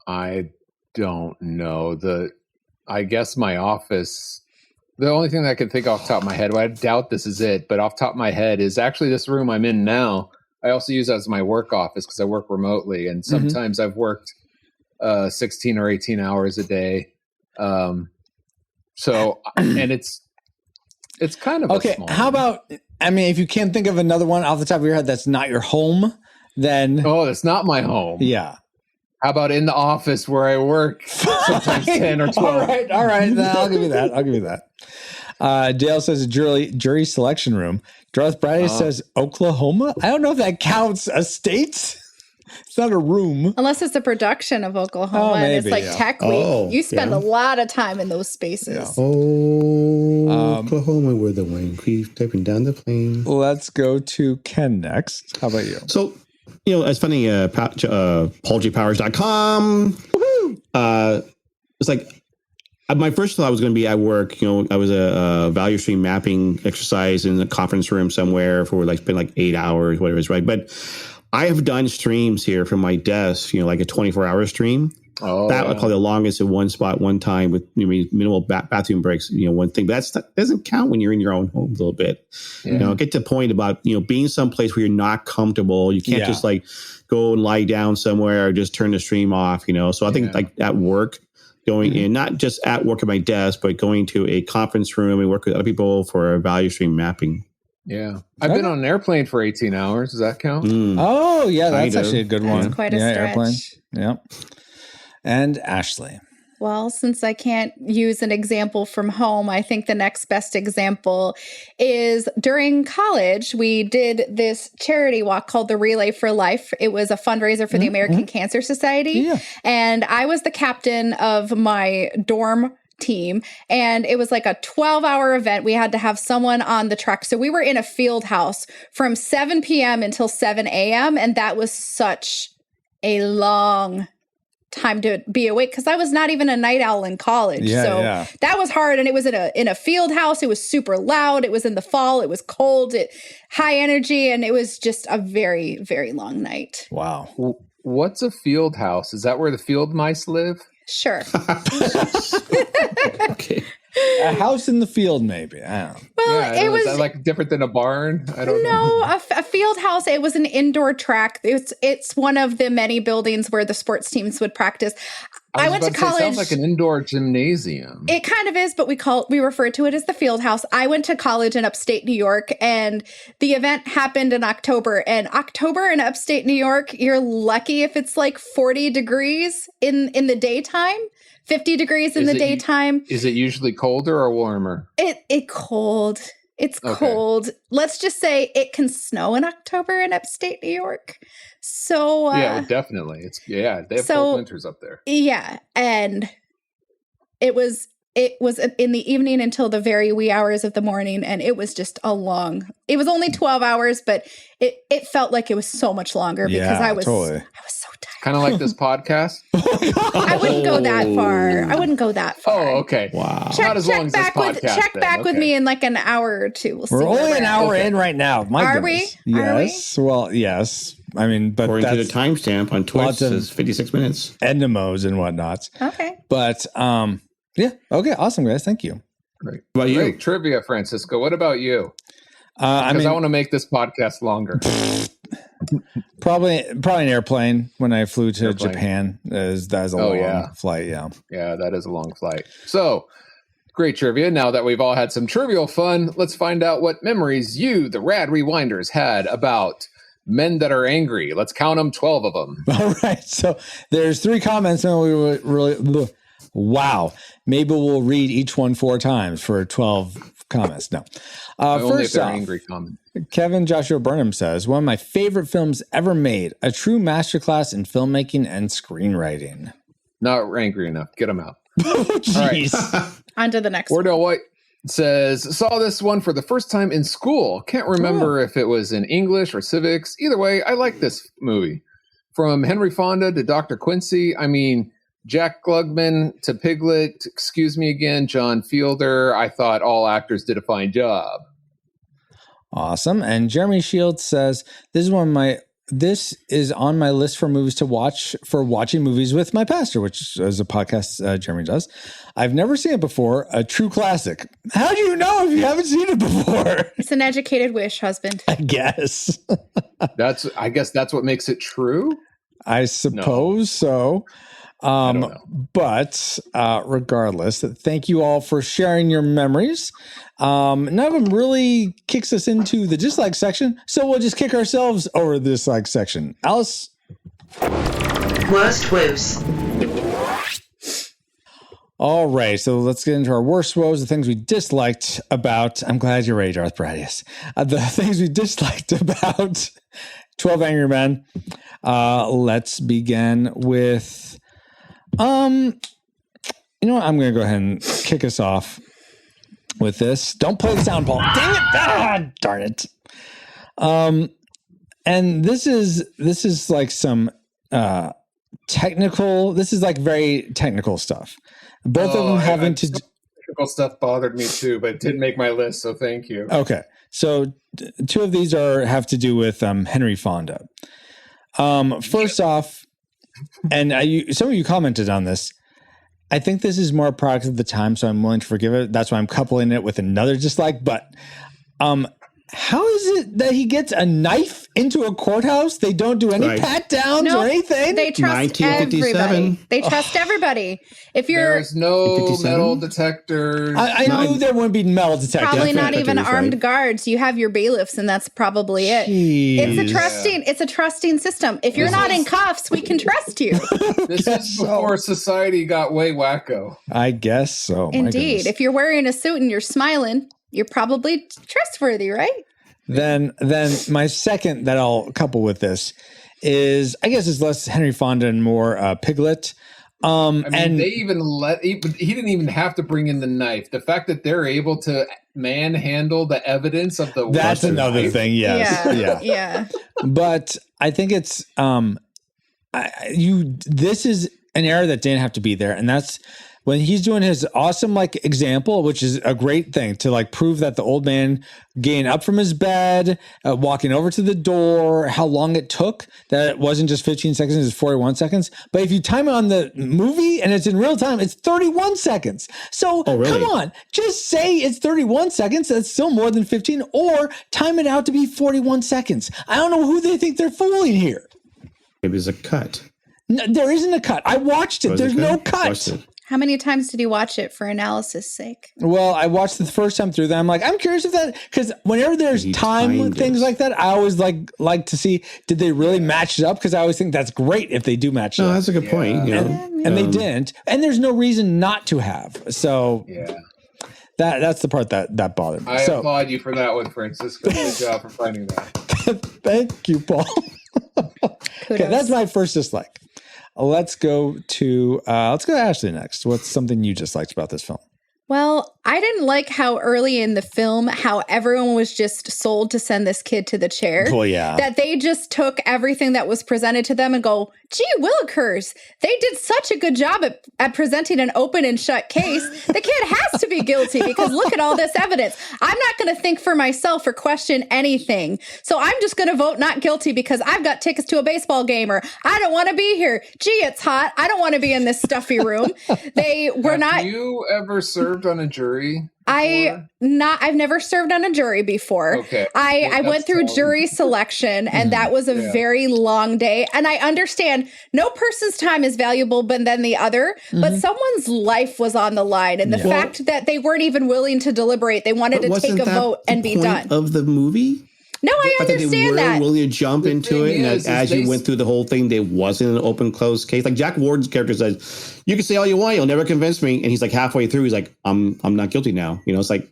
I don't know. I guess my office. The only thing that I can think off the top of my head, well, I doubt this is it, but off the top of my head is actually this room I'm in now. I also use that as my work office because I work remotely, and sometimes I've worked 16 or 18 hours a day. So, and it's kind of okay. A small How about? I mean, if you can't think of another one off the top of your head that's not your home, then that's not my home. Yeah. How about in the office where I work? Sometimes 10 or 12. All right. I'll give you that. Dale says a jury selection room. Darth Bradley says Oklahoma. I don't know if that counts as states. It's not a room. Unless it's a production of Oklahoma and it's like tech week. You spend a lot of time in those spaces. Yeah. Oklahoma, we're the one. Keep typing down the plane. Let's go to Ken next. How about you? So, it's funny, PolitiPowers.com. Woohoo! It's like, my first thought was going to be at work. I was a value stream mapping exercise in a conference room somewhere for spend 8 hours, whatever it's right. But I have done streams here from my desk, like a 24-hour stream. That I call the longest in one spot, one time with minimal bathroom breaks. One thing, but that doesn't count when you're in your own home a little bit. Yeah. Get to the point about being someplace where you're not comfortable. You can't just go and lie down somewhere or just turn the stream off. So I think at work. Going in, not just at work at my desk, but going to a conference room and work with other people for a value stream mapping. Yeah. I've been on an airplane for 18 hours. Does that count? Oh, yeah. That's actually a good one. That's quite a stretch. Airplane. Yep. And Ashley. Well, since I can't use an example from home, I think the next best example is during college, we did this charity walk called the Relay for Life. It was a fundraiser for the American Cancer Society. Yeah. And I was the captain of my dorm team. And it was like a 12-hour event. We had to have someone on the truck. So we were in a field house from 7 p.m. until 7 a.m. And that was such a long time to be awake because I was not even a night owl in college. That was hard. And it was in a field house. It was super loud. It was in the fall. It was cold, high energy. And it was just a very, very long night. Wow. What's a field house? Is that where the field mice live? Sure. Okay. A house in the field, maybe. I don't know. Well, it was Is that like different than a barn? I don't know. no a field house. It was an indoor track. It's one of the many buildings where the sports teams would practice. I went to college. It sounds like an indoor gymnasium. It kind of is, but we refer to it as the field house. I went to college in upstate New York, and the event happened in October. And October in upstate New York, you're lucky if it's like 40 degrees in the daytime, 50 degrees in the daytime. Is it usually colder or warmer? It cold. It's cold. Let's just say it can snow in October in upstate New York. So yeah, definitely. They have cold winters up there. Yeah, and it was in the evening until the very wee hours of the morning, and it was just it was only 12 hours, but it felt like it was so much longer because I was so tired. Kind of like this podcast. I wouldn't go that far. Oh, okay. Wow. Not as long as this podcast. Check back with me in like an hour or two. We're only an hour in right now. My goodness. We? Yes. Well, yes. I mean, but According that's to the timestamp on Twitch, it says 56 minutes. Endemos and whatnot. Okay. But yeah. Okay. Awesome, guys. Thank you. Great. What about you? Great trivia, Francisco. What about you? Because I want to make this podcast longer. Probably an airplane when I flew to Japan. That is a long flight. Yeah. Yeah, that is a long flight. So, great trivia. Now that we've all had some trivial fun, let's find out what memories you, the Rad Rewinders, had about men that are angry. Let's count them, 12 of them. All right. So there's 3 comments. And we were really, wow. Maybe we'll read each one 4 times for 12 comments. No. Only if First they're off, angry comment. Kevin Joshua Burnham says, one of my favorite films ever made, a true masterclass in filmmaking and screenwriting. Not angry enough. Get them out. Jeez. All right. On to the next Wardell White says, saw this one for the first time in school. Can't remember if it was in English or civics. Either way, I like this movie. From Henry Fonda to Dr. Quincy, I mean, Jack Klugman to Piglet, excuse me again, John Fielder. I thought all actors did a fine job. Awesome. And Jeremy Shields says, this is on my list for movies to watch for watching movies with my pastor, which is a podcast Jeremy does. I've never seen it before. A true classic. How do you know if you haven't seen it before? It's an educated wish, husband. I guess. I guess that's what makes it true. I suppose so. But regardless, thank you all for sharing your memories. None of them really kicks us into the dislike section, so we'll just kick ourselves over the dislike section. Alice? Worst woes. All right, so let's get into our worst woes, the things we disliked about. I'm glad you're ready, Darth Bradius. The things we disliked about 12 Angry Men. Let's begin with... you know what? I'm going to go ahead and kick us off with this. Don't play the sound, Paul. Dang it! Ah, darn it. And this is like some technical. This is like very technical stuff. Both of them having to. Technical stuff bothered me too, but it didn't make my list. So thank you. Okay, so 2 of these have to do with Henry Fonda. First off. And some of you commented on this. I think this is more a product of the time, so I'm willing to forgive it. That's why I'm coupling it with another dislike. But how is it that he gets a knife into a courthouse? They don't do any pat downs or anything. They trust everybody. They trust everybody. If there's no metal detectors. I knew there wouldn't be metal detectors. Probably not even armed guards. You have your bailiffs, and that's probably it. Jeez. It's a trusting system. If you're not in cuffs, we can trust you. This is before society got way wacko. I guess so. Indeed. If you're wearing a suit and you're smiling, you're probably trustworthy, right? Then my second that I'll couple with this is, I guess, is less Henry Fonda and more Piglet. And they even he didn't even have to bring in the knife. The fact that they're able to manhandle the evidence of the that's another knife. Thing. Yes. Yeah. But I think it's this is an error that didn't have to be there, and that's when he's doing his awesome like example, which is a great thing to like prove that the old man getting up from his bed, walking over to the door, how long it took, that it wasn't just 15 seconds, it's 41 seconds. But if you time it on the movie and it's in real time, it's 31 seconds. So come on, just say it's 31 seconds. That's still more than 15, or time it out to be 41 seconds. I don't know who they think they're fooling here. Maybe there's a cut. No, there isn't a cut. I watched it. There's no cut. How many times did you watch it for analysis sake? Well, I watched it the first time through that. I'm like, I'm curious if that, because whenever there's time things like that, I always like to see, did they really match it up? Because I always think that's great if they do match it up. No, that's a good point. You know? And they didn't. And there's no reason not to have. So that's the part that bothered me. I applaud you for that one, Francisco. Good job for finding that. Thank you, Paul. Okay, that's my first dislike. Let's go to Ashley next. What's something you disliked about this film? Well, I didn't like how early in the film, how everyone was just sold to send this kid to the chair. Oh, yeah. That they just took everything that was presented to them and go, gee willikers, they did such a good job at presenting an open and shut case. The kid has to be guilty because look at all this evidence. I'm not going to think for myself or question anything. So I'm just going to vote not guilty because I've got tickets to a baseball game, or I don't want to be here. Gee, it's hot. I don't want to be in this stuffy room. They were not. Have you ever served on a jury? I've never served on a jury before. Okay. I went through jury selection, and that was a very long day. And I understand no person's time is valuable than the other, but someone's life was on the line. And the fact that they weren't even willing to deliberate, they wanted to take a vote and be done. Of the movie? No, I understand that. They were willing to jump into it, and as you went through the whole thing, there wasn't an open closed case. Like Jack Warden's character says, "You can say all you want, you'll never convince me." And he's like halfway through, he's like, "I'm not guilty now." You know, it's like.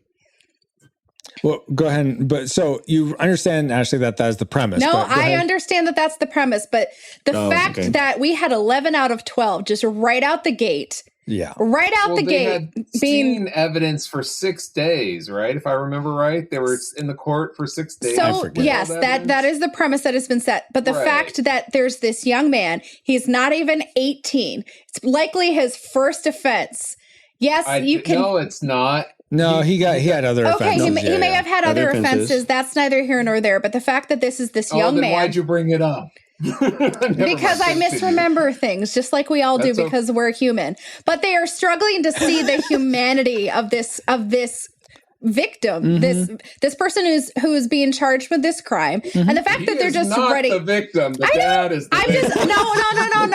Well, go ahead. But so you understand, Ashley, that is the premise. No, I understand that that's the premise, but the fact that we had 11 out of 12 just right out the gate. Yeah. Right out the gate. Had seen evidence for 6 days, right? If I remember right, they were in the court for 6 days. So yes, that is the premise that has been set. But the fact that there's this young man, he's not even 18. It's likely his first offense. Yes, you can. No, it's not. No, he had other offenses. Okay, he may have had other offenses. That's neither here nor there. But the fact that this is this young man. Why'd you bring it up? Because I misremember things, just like we all do, because we're human. But they are struggling to see the humanity of this victim, this person who's being charged with this crime, and the fact that they're just ready. The victim, the dad is. No.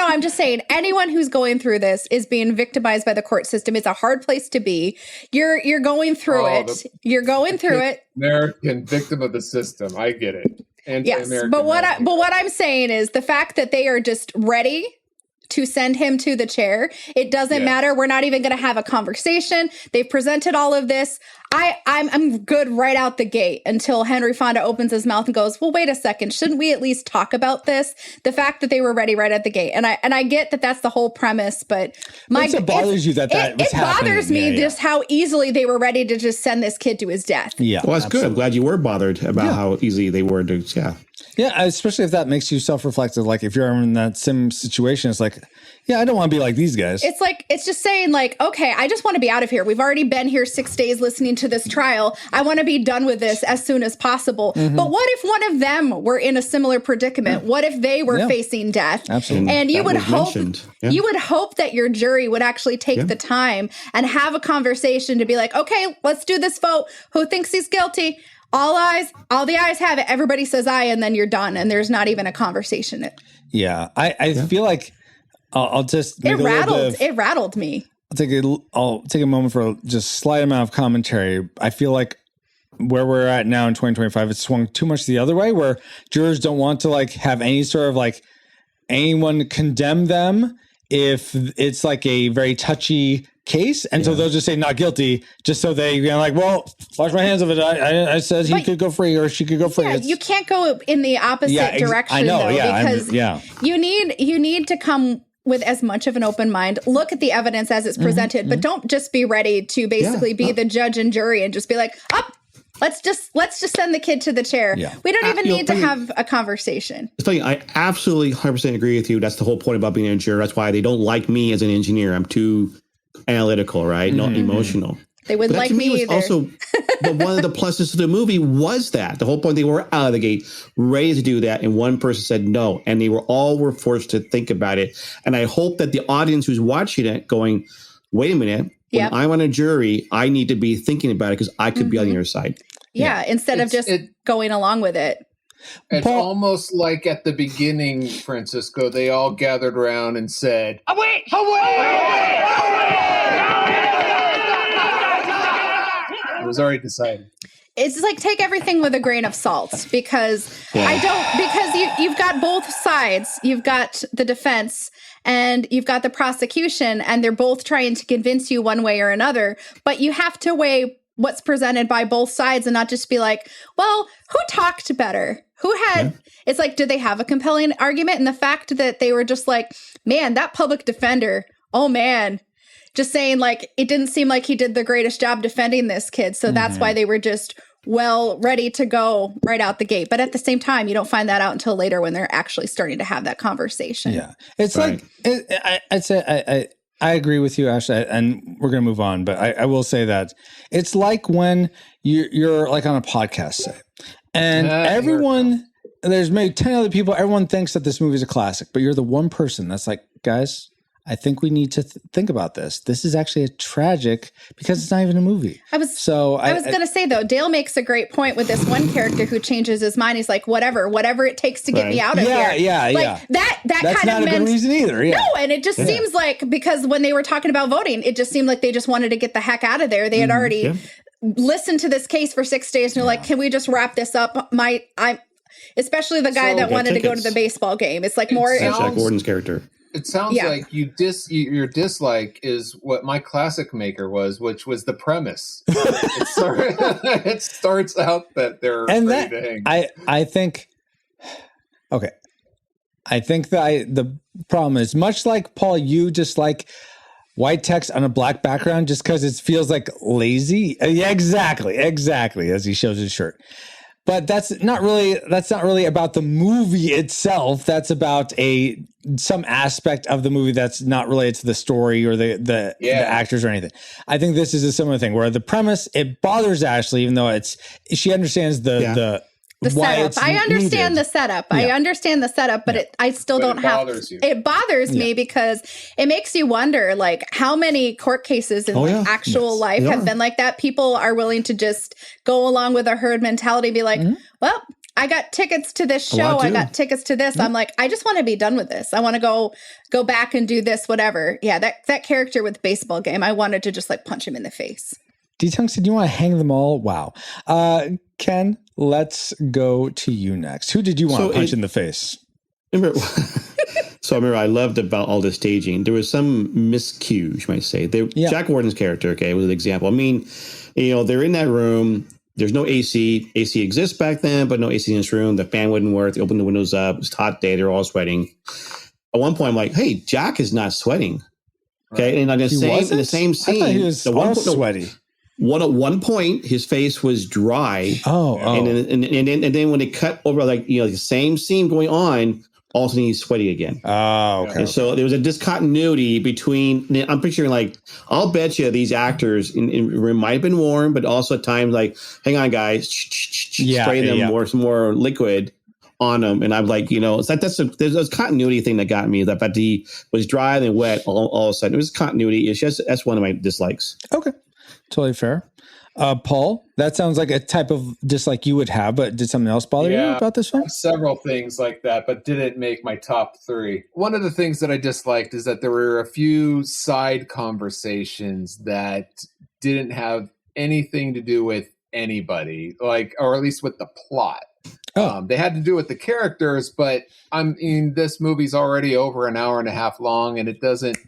I'm just saying, anyone who's going through this is being victimized by the court system. It's a hard place to be. You're going through it. You're going through it. American victim of the system. I get it. Yes, but what I'm saying is the fact that they are just ready to send him to the chair. It doesn't matter. We're not even going to have a conversation. They've presented all of this. I'm good right out the gate until Henry Fonda opens his mouth and goes, well, wait a second. Shouldn't we at least talk about this? The fact that they were ready right at the gate. And I get that that's the whole premise, but it bothers you that was happening. It bothers me just how easily they were ready to just send this kid to his death. Yeah. Well, that's good. I'm glad you were bothered about how easy they were to, Yeah, especially if that makes you self-reflective. Like if you're in that same situation, it's like, yeah, I don't want to be like these guys. It's like, it's just saying like, okay, I just want to be out of here. We've already been here 6 days listening to this trial. I want to be done with this as soon as possible. But what if one of them were in a similar predicament? What if they were facing death? Absolutely. And you would hope that your jury would actually take the time and have a conversation to be like, okay, let's do this vote. Who thinks he's guilty? All the ayes have it. Everybody says aye, and then you're done. And there's not even a conversation. Yeah. I feel like I'll just make it rattled me. I'll take a moment for just slight amount of commentary. I feel like where we're at now in 2025, it's swung too much the other way, where jurors don't want to like have any sort of like anyone condemn them if it's like a very touchy case, and so they'll just say not guilty, just so they like, well, wash my hands of it. I said he could go free or she could go free. Yeah, you can't go in the opposite direction. I know, because you need to come with as much of an open mind. Look at the evidence as it's presented, but don't just be ready to basically be the judge and jury and just be like, let's just send the kid to the chair. Yeah. We don't even need to have a conversation. I absolutely 100% agree with you. That's the whole point about being an engineer. That's why they don't like me as an engineer. I'm too analytical, right? Not emotional. They wouldn't like me either. Also, but one of the pluses of the movie was that the whole point, they were out of the gate ready to do that, and one person said no, and they were forced to think about it. And I hope that the audience who's watching it going, wait a minute, when I'm on a jury, I need to be thinking about it because I could be on your side. Yeah, instead of just going along with it. It's almost like at the beginning, Francisco, they all gathered around and said, "Away! Away! It was already decided. It's like take everything with a grain of salt because you've got both sides. You've got the defense and you've got the prosecution, and they're both trying to convince you one way or another, but you have to weigh what's presented by both sides and not just be like, well, who talked better? Who had, it's like, did they have a compelling argument? And the fact that they were just like, man, that public defender, oh man, just saying like, it didn't seem like he did the greatest job defending this kid. So that's why they were just ready to go right out the gate. But at the same time, you don't find that out until later when they're actually starting to have that conversation. Yeah. It's like, I'd say, I agree with you, Ashley, and we're going to move on. But I will say that it's like when you're like on a podcast, say, and everyone, there's maybe 10 other people, everyone thinks that this movie is a classic, but you're the one person that's like, guys, I think we need to think about this. This is actually a tragic because it's not even a movie. I was going to say, though, Dale makes a great point with this one character who changes his mind. He's like, whatever it takes to get me out of here. Like, that That's kind not of a good reason either. Yeah. No, and it just seems like, because when they were talking about voting, it just seemed like they just wanted to get the heck out of there. They had already listened to this case for 6 days, and they're like, can we just wrap this up? Especially the guy that wanted to go to the baseball game. It's like more... Jack Gordon's character. It sounds like your dislike is what my classic maker was, which was the premise. It starts out that they're ready to hang. I think that the problem is, much like Paul, you just like white text on a black background just because it feels like lazy. Yeah, exactly, as he shows his shirt. But that's not really about the movie itself. That's about some aspect of the movie that's not related to the story or the actors or anything. I think this is a similar thing where the premise, it bothers Ashley, even though she understands the setup. I understand the setup. Yeah. I understand the setup, but I still don't have. It bothers me because it makes you wonder, like, how many court cases in actual life have been like that. People are willing to just go along with a herd mentality, and be like, well, I got tickets to this show. I got tickets to this. I'm like, I just want to be done with this. I want to go back and do this, whatever. Yeah, that character with the baseball game, I wanted to just like punch him in the face. D-Tunks, do you want to hang them all? Wow. Ken, let's go to you next. Who did you want to punch in the face? Remember, I loved about all the staging. There was some miscues, you might say. Jack Gordon's character, was an example. I mean, they're in that room. There's no AC. AC exists back then, but no AC in this room. The fan wouldn't work. They opened the windows up. It's a hot day. They're all sweating. At one point, I'm like, hey, Jack is not sweating. Okay, and in the same scene, I thought he was all sweaty. At one point, his face was dry. And then when they cut over, the same scene going on, all of a sudden he's sweaty again. Oh, okay. And so there was a discontinuity between. I'm picturing I'll bet you these actors might have been warm, but also at times hang on, guys, spray them some more liquid on them, and I'm like, there's a continuity thing that got me. That he was dry and then wet all of a sudden. It was continuity issue. That's one of my dislikes. Okay. Totally fair. Paul, that sounds like a type of dislike you would have, but did something else bother you about this film? Several things like that, but didn't make my top 3. One of the things that I disliked is that there were a few side conversations that didn't have anything to do with anybody, or at least with the plot. They had to do with the characters, but this movie's already over an hour and a half long, and it doesn't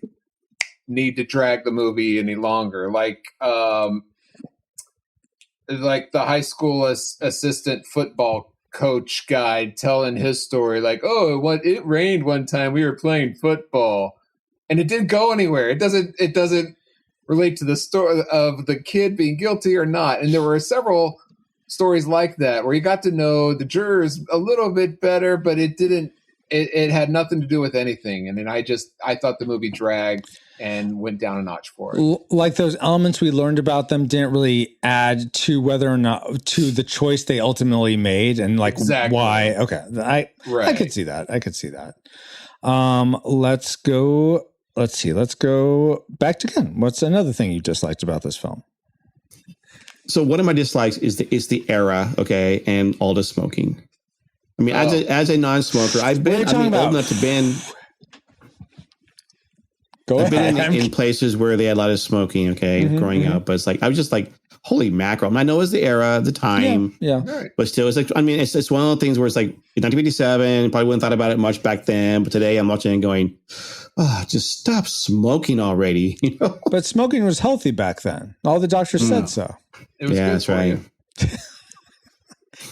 need to drag the movie any longer. Like the high school assistant football coach guy telling his story, it rained one time we were playing football, and it didn't go anywhere. It doesn't relate to the story of the kid being guilty or not. And there were several stories like that where you got to know the jurors a little bit better, but it didn't it had nothing to do with anything. And then I thought the movie dragged and went down a notch for it. Like those elements we learned about them didn't really add to whether or not to the choice they ultimately made, and like why. Okay, I could see that. Let's go. Let's see. Let's go back to Ken. What's another thing you disliked about this film? So one of my dislikes is the era, okay, and all the smoking. I mean, as a non-smoker, I've been old enough to been. I've been in places where they had a lot of smoking, okay, growing up. But it's like I was just like, holy mackerel! I mean, I know it's the era, the time, but still, it's like I mean, it's one of the things where it's like 1987. Probably wouldn't thought about it much back then, but today I'm watching and going, oh, just stop smoking already. You know? But smoking was healthy back then. All the doctors said so. It was good that's right.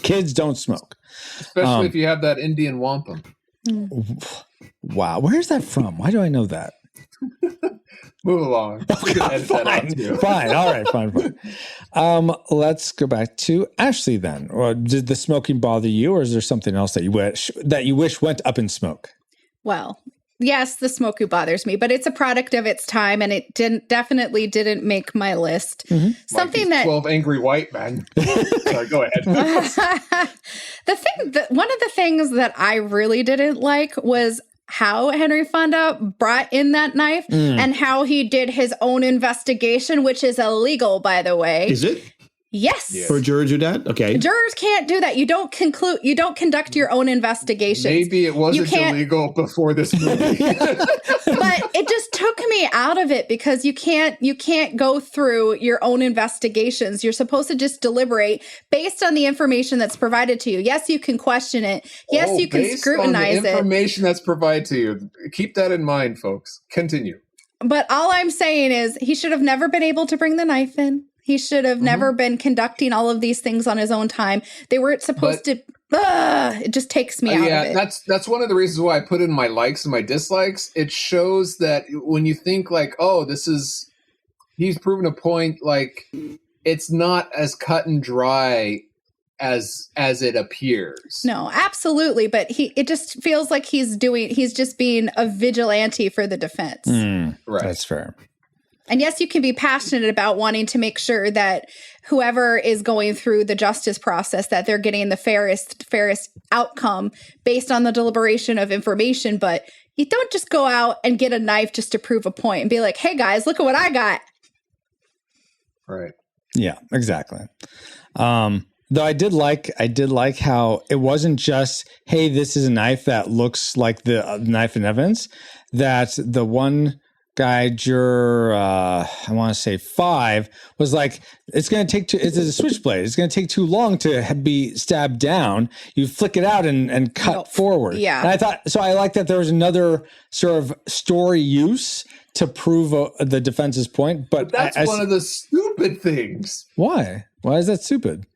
Kids don't smoke, especially if you have that Indian wampum. Wow, where's that from? Why do I know that? Move along. Fine. All right. Fine. Let's go back to Ashley then. Or did the smoking bother you, or is there something else that you wish went up in smoke? Well, yes, the smoke bothers me, but it's a product of its time, and it definitely didn't make my list. Something like that 12 angry white men. Sorry, go ahead. One of the things that I really didn't like was how Henry Fonda brought in that knife and how he did his own investigation, which is illegal, by the way. Is it? Yes. For jurors do that? Okay. Jurors can't do that. You don't conduct your own investigations. Maybe it wasn't illegal before this movie. But it just took me out of it because you can't go through your own investigations. You're supposed to just deliberate based on the information that's provided to you. Yes, you can question it. Yes, you can scrutinize on the information that's provided to you. Keep that in mind, folks. Continue. But all I'm saying is he should have never been able to bring the knife in. He should have never been conducting all of these things on his own time. They weren't supposed to. It just takes me out of it. That's one of the reasons why I put in my likes and my dislikes. It shows that when you think like, oh, he's proven a point. Like it's not as cut and dry as it appears. No, absolutely. But it just feels like he's just being a vigilante for the defense. Right. That's fair. And yes, you can be passionate about wanting to make sure that whoever is going through the justice process, that they're getting the fairest outcome based on the deliberation of information. But you don't just go out and get a knife just to prove a point and be like, hey guys, look at what I got. Right. Yeah, exactly. Though I did like how it wasn't just, hey, this is a knife that looks like the knife in evidence, that the one guy, juror, I want to say 5, was like, it's a switchblade. It's going to take too long to be stabbed down. You flick it out and cut forward. Yeah. And I like that there was another sort of story use to prove the defense's point. But that's one of the stupid things. Why? Why is that stupid?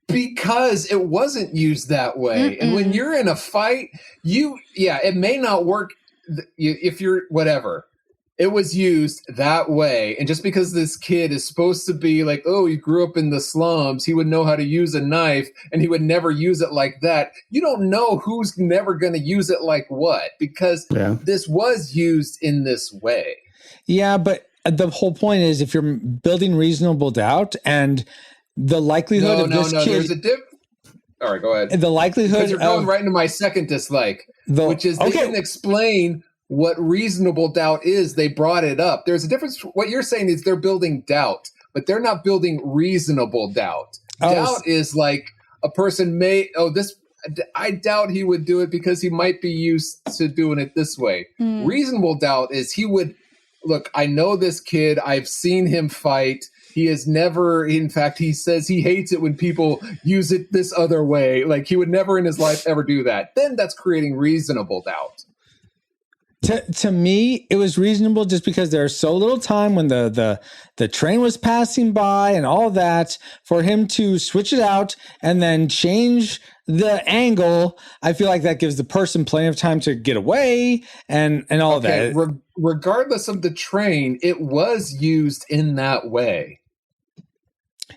Because it wasn't used that way. And when you're in a fight, it may not work if you're whatever. It was used that way. And just because this kid is supposed to be like, oh, he grew up in the slums, he would know how to use a knife and he would never use it like that. You don't know who's never going to use it like what, because this was used in this way. Yeah, but the whole point is if you're building reasonable doubt and the likelihood of this kid... There's a all right, go ahead. The likelihood because you're going right into my second dislike, which is they didn't explain what reasonable doubt is. They brought it up. There's a difference. What you're saying is they're building doubt, but they're not building reasonable doubt. Doubt is like a person I doubt he would do it because he might be used to doing it this way. Reasonable doubt is he would, look, I know this kid. I've seen him fight. He has never, in fact, he says he hates it when people use it this other way. Like he would never in his life ever do that. Then that's creating reasonable doubt. To me, it was reasonable just because there's so little time when the train was passing by and all that for him to switch it out and then change the angle. I feel like that gives the person plenty of time to get away and all that. Regardless of the train, it was used in that way.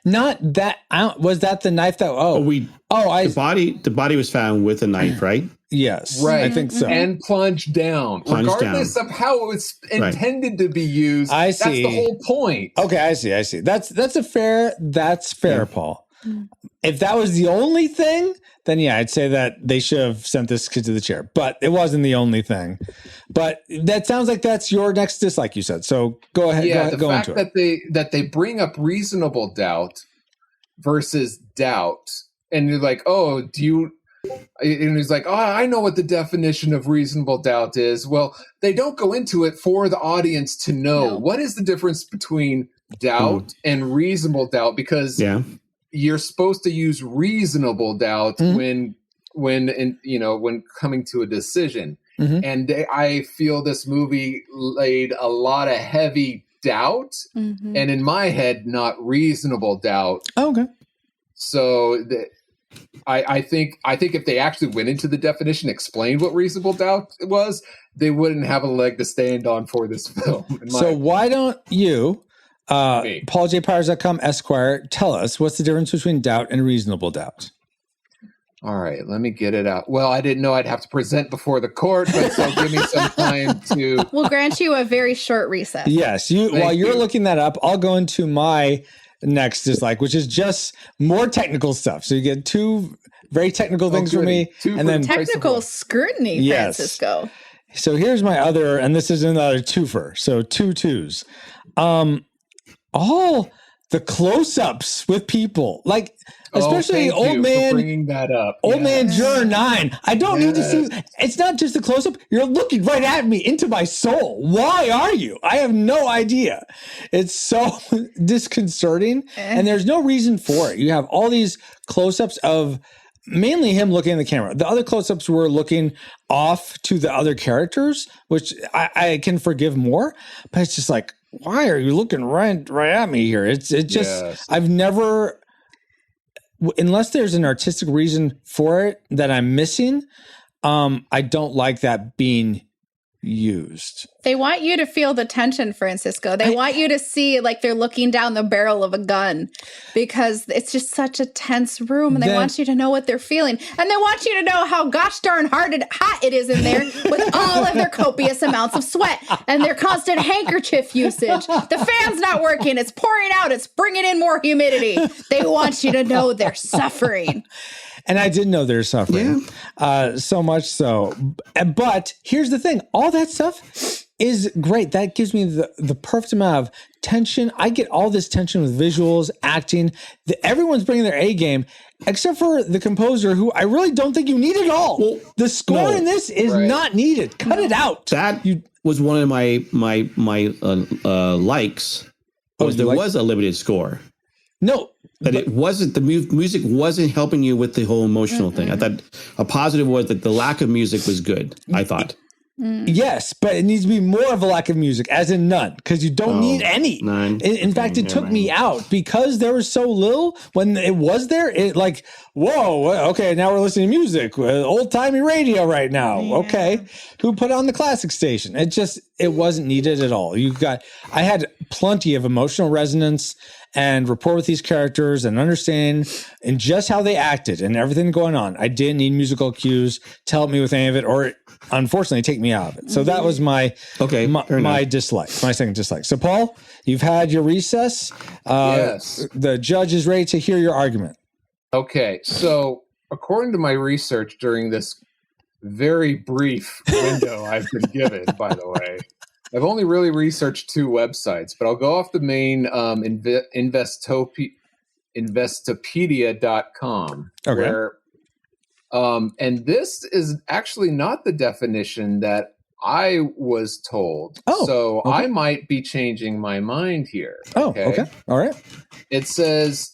Not that. Was that the knife that? The body was found with a knife, right? Yes, right. I think so. And plunged down, regardless of how it was intended to be used. I see. That's the whole point. Okay, I see. That's fair, Yeah. Paul. If that was the only thing, then yeah, I'd say that they should have sent this kid to the chair. But it wasn't the only thing. But that sounds like that's your next dislike, you said. So go ahead. Yeah, go fact into it. that they bring up reasonable doubt versus doubt, and you're like, oh, do you? And he's like, oh, I know what the definition of reasonable doubt is. Well, they don't go into it for the audience to know. What is the difference between doubt and reasonable doubt, because you're supposed to use reasonable doubt when coming to a decision. And I feel this movie laid a lot of heavy doubt, and in my head, not reasonable doubt. Okay. So I think if they actually went into the definition, explained what reasonable doubt was, they wouldn't have a leg to stand on for this film. So why don't you, PaulJPowers.com Esquire, tell us what's the difference between doubt and reasonable doubt? All right, let me get it out. Well, I didn't know I'd have to present before the court, but so give me some time to... We'll grant you a very short recess. Yes, while you're looking that up, I'll go into my next dislike, which is just more technical stuff. So you get two very technical things from me, and then technical scrutiny, Francisco. So here's my other, and this is another twofer. So 2 twos. All the close-ups with people, like especially old man, bringing that up. Old man juror 9. I don't need to see. It's not just a close-up. You're looking right at me into my soul. Why are you? I have no idea. It's so disconcerting, and there's no reason for it. You have all these close-ups of mainly him looking at the camera. The other close-ups were looking off to the other characters, which I can forgive more, but it's just like, why are you looking right at me here? It's just, I've never, unless there's an artistic reason for it that I'm missing, I don't like that being used. They want you to feel the tension, Francisco. They want you to see like they're looking down the barrel of a gun, because it's just such a tense room, and they want you to know what they're feeling, and they want you to know how gosh darn hot it is in there with all of their copious amounts of sweat and their constant handkerchief usage. The fan's not working. It's pouring out. It's bringing in more humidity. They want you to know they're suffering. And I did know they're suffering, so much so. But here's the thing. All that stuff is great. That gives me the perfect amount of tension. I get all this tension with visuals, acting. Everyone's bringing their A game, except for the composer, who I really don't think you need at all. Well, the score in this is not needed. Cut it out. That was one of my likes. Was a limited score. No. That it wasn't, the music wasn't helping you with the whole emotional thing. I thought a positive was that the lack of music was good, I thought. Yes, but it needs to be more of a lack of music, as in none, because you don't need any. None. In fact, it took me out because there was so little. When it was there, it like, whoa, okay, now we're listening to music, old-timey radio right now. Yeah. Okay, who put on the classic station? It wasn't needed at all. I had plenty of emotional resonance and rapport with these characters and understand and just how they acted and everything going on. I didn't need musical cues to help me with any of it, or unfortunately take me out of it. So that was my dislike, my second dislike. So Paul, you've had your recess. Yes. The judge is ready to hear your argument. Okay. So according to my research during this very brief window I've been given, by the way, I've only really researched 2 websites, but I'll go off the main Investopedia.com. Okay. Where, and this is actually not the definition that I was told. So I might be changing my mind here. Okay. All right. It says,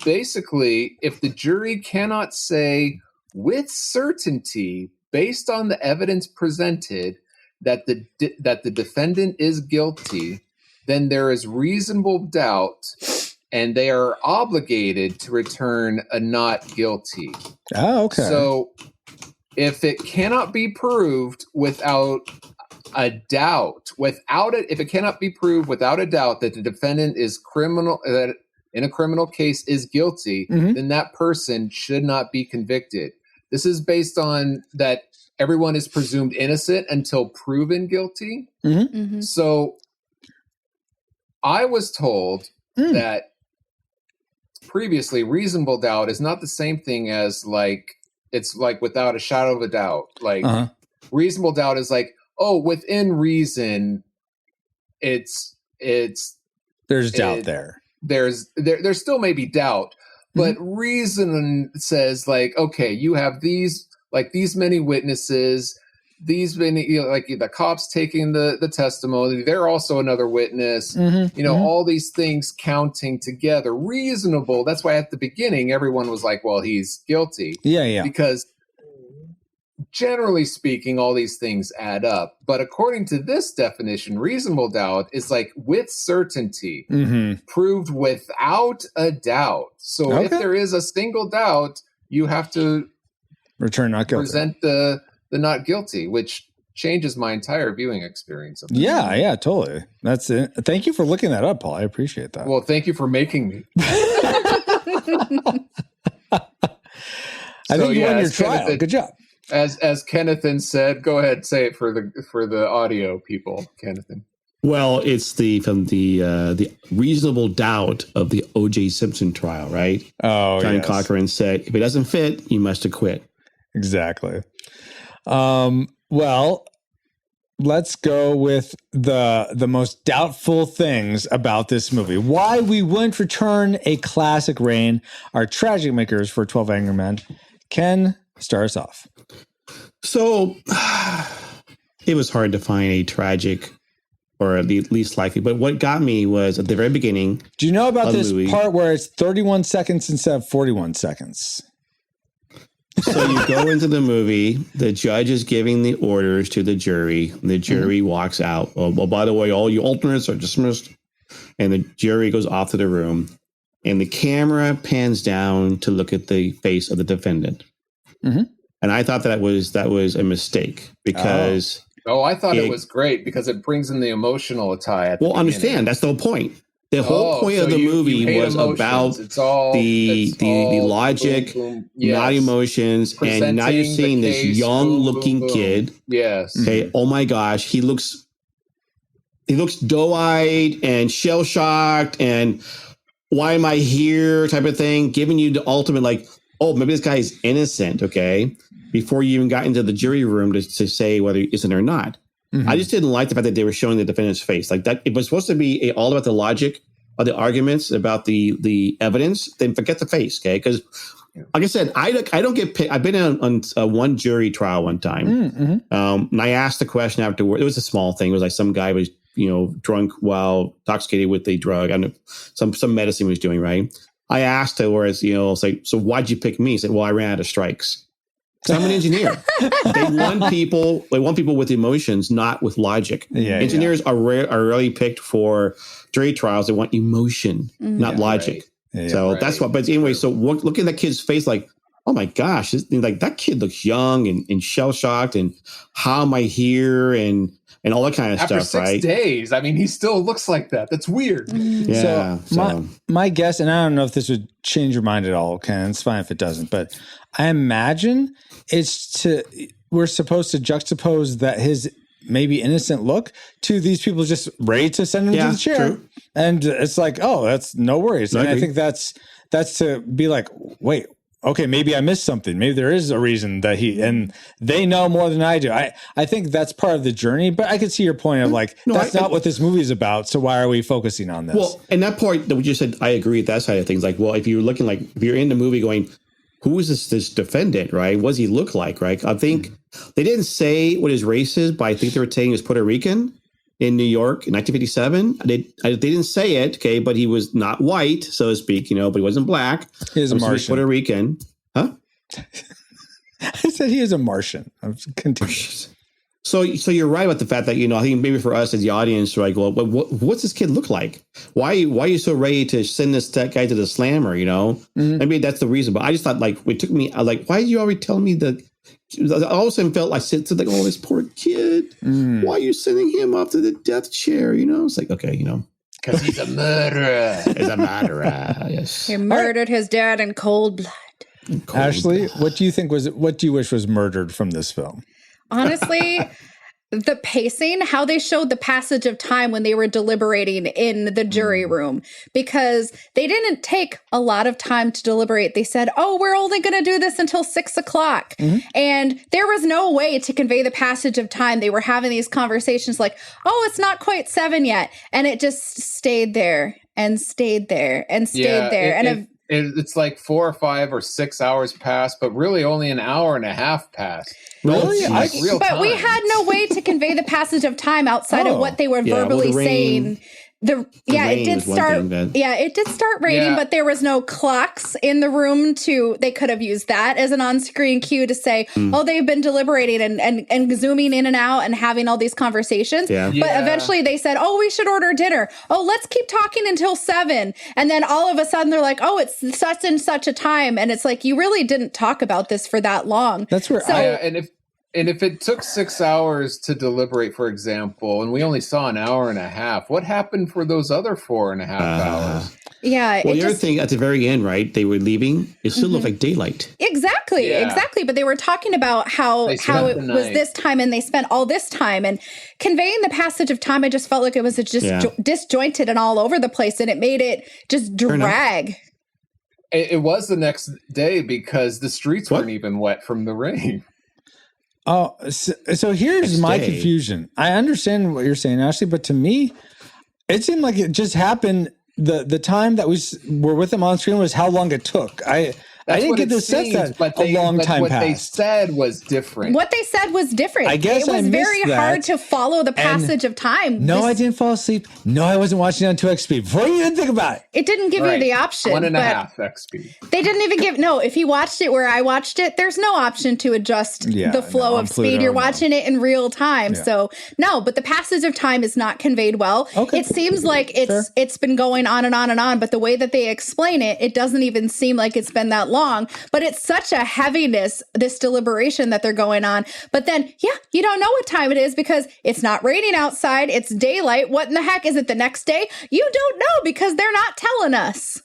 basically, if the jury cannot say with certainty, based on the evidence presented, that the defendant is guilty, then there is reasonable doubt, and they are obligated to return a not guilty. Oh, okay. So if it cannot be proved without a doubt, if it cannot be proved without a doubt that the defendant is criminal, in a criminal case is guilty, then that person should not be convicted. This is based on that everyone is presumed innocent until proven guilty. So I was told that previously reasonable doubt is not the same thing as like, it's like without a shadow of a doubt. Like reasonable doubt is like, oh, within reason, there's doubt there. There still may be doubt, but reason says like, okay, you have these many witnesses, these many, like the cops taking the testimony, they're also another witness, all these things counting together. Reasonable. That's why at the beginning, everyone was like, well, he's guilty. Yeah. Because generally speaking, all these things add up. But according to this definition, reasonable doubt is like with certainty, proved without a doubt. So if there is a single doubt, you have to return not guilty. Present the not guilty, which changes my entire viewing experience of this movie. Yeah, totally. That's it. Thank you for looking that up, Paul. I appreciate that. Well, thank you for making me. I think you won your trial. Kenneth, good job. As Kennethan said, go ahead, say it for the audio people, Kennethan. Well, it's from the reasonable doubt of the O.J. Simpson trial, right? Oh, John Cochran said, if it doesn't fit, you must acquit. Exactly. Well, let's go with the most doubtful things about this movie. Why we wouldn't return a classic rain. Our tragic makers for 12 Angry Men. Ken, start us off. So it was hard to find a tragic or at least likely. But what got me was at the very beginning. Do you know about this part where it's 31 seconds instead of 41 seconds? So you go into the movie, the judge is giving the orders to the jury. The jury walks out. Oh, well, by the way, all you alternates are dismissed. And the jury goes off to the room. And the camera pans down to look at the face of the defendant. And I thought that was a mistake because... Oh, I thought it was great because it brings in the emotional tie. Well, understand, that's the whole point. The whole point of the movie was about the logic, not emotions, and now you're seeing this young-looking kid. Yes. Okay. Oh my gosh, he looks doe-eyed and shell-shocked, and why am I here? Type of thing, giving you the ultimate like, oh, maybe this guy is innocent. Okay, before you even got into the jury room to say whether he isn't or not. I just didn't like the fact that they were showing the defendant's face. Like that, it was supposed to be all about the logic of the arguments, about the evidence. Then forget the face, okay? Because, like I said, I don't get picked. I've been on one jury trial one time, and I asked the question afterward. It was a small thing. It was like some guy was drunk while intoxicated with a drug. I don't know, some medicine he was doing, right? I asked her, whereas it's like, so why'd you pick me? He said, well, I ran out of strikes. So I'm an engineer. They want people with emotions, not with logic. Engineers are rarely picked for jury trials. They want emotion, not logic. Right. So that's what. But anyway, so look at that kid's face, like, oh my gosh, like that kid looks young and shell shocked, and how am I here, and all that kind of After stuff. After 6 days, I mean, he still looks like that. That's weird. Yeah. So my guess, and I don't know if this would change your mind at all, Ken. It's fine if it doesn't, but I imagine we're supposed to juxtapose that his maybe innocent look to these people just ready to send him to the chair. True. And it's like, oh, that's no worries. And I think that's to be like, wait, okay, maybe I missed something. Maybe there is a reason that and they know more than I do. I think that's part of the journey, but I could see your point of like, that's not what this movie is about. So why are we focusing on this? Well, and that point that we just said, I agree with that side of things. Like, well, if you're looking like, if you're in the movie going, who is this defendant, right? What does he look like, right? I think they didn't say what his race is, but I think they were saying he was Puerto Rican in New York in 1957. They didn't say it, okay, but he was not white, so to speak, but he wasn't black. He is a Martian. He was Puerto Rican. Huh? I said he is a Martian. I'm confused. So you're right about the fact that, I think maybe for us as the audience, we're like, well, what's this kid look like? Why are you so ready to send this guy to the slammer, Maybe that's the reason. But I just thought, like, it took me, like, why did you already tell me that? I all of a sudden felt like, oh, this poor kid. Why are you sending him off to the death chair? It's like, okay, Because he's a murderer. He's a murderer. Yes. He murdered his dad in cold blood. Ashley, what do you wish was murdered from this film? Honestly, the pacing, how they showed the passage of time when they were deliberating in the jury room, because they didn't take a lot of time to deliberate. They said, oh, we're only going to do this until 6 o'clock. And there was no way to convey the passage of time. They were having these conversations like, oh, it's not quite 7 yet. And it just stayed there and stayed there and stayed there. It's like 4 or 5 or 6 hours passed, but really only an hour and a half passed. Really? But we had no way to convey the passage of time outside of what they were verbally saying. It did start raining, but there was no clocks in the room they could have used that as an on-screen cue to say, oh, they've been deliberating and zooming in and out and having all these conversations. But eventually they said, oh, we should order dinner. Oh, let's keep talking until 7. And then all of a sudden they're like, oh, it's such and such a time. And it's like, you really didn't talk about this for that long. That's where And if it took 6 hours to deliberate, for example, and we only saw an hour and a half, what happened for those other 4.5 hours? Yeah. Well, the other thing at the very end, right? They were leaving. It still looked like daylight. Exactly. But they were talking about how it was this time and they spent all this time, and conveying the passage of time. I just felt like it was just disjointed and all over the place, and it made it just drag. It was the next day because the streets weren't even wet from the rain. Oh, so here's my confusion. I understand what you're saying, Ashley, but to me, it seemed like it just happened. The time that we were with them on screen was how long it took. I didn't get the sense that a long time passed. What they said was different. What they said was different. I guess it was very hard to follow the passage of time. No, I didn't fall asleep. No, I wasn't watching it on 2x speed. Before you even think about it. It didn't give you the option. 1.5x speed. They didn't even give. No, if you watched it where I watched it, there's no option to adjust the flow of speed. You're watching it in real time. Yeah. So no, but the passage of time is not conveyed well. Okay. It seems like it's been going on and on and on, but the way that they explain it, it doesn't even seem like it's been that long. But it's such a heaviness, this deliberation that they're going on. But then, you don't know what time it is because it's not raining outside. It's daylight. What in the heck? Is it the next day? You don't know because they're not telling us.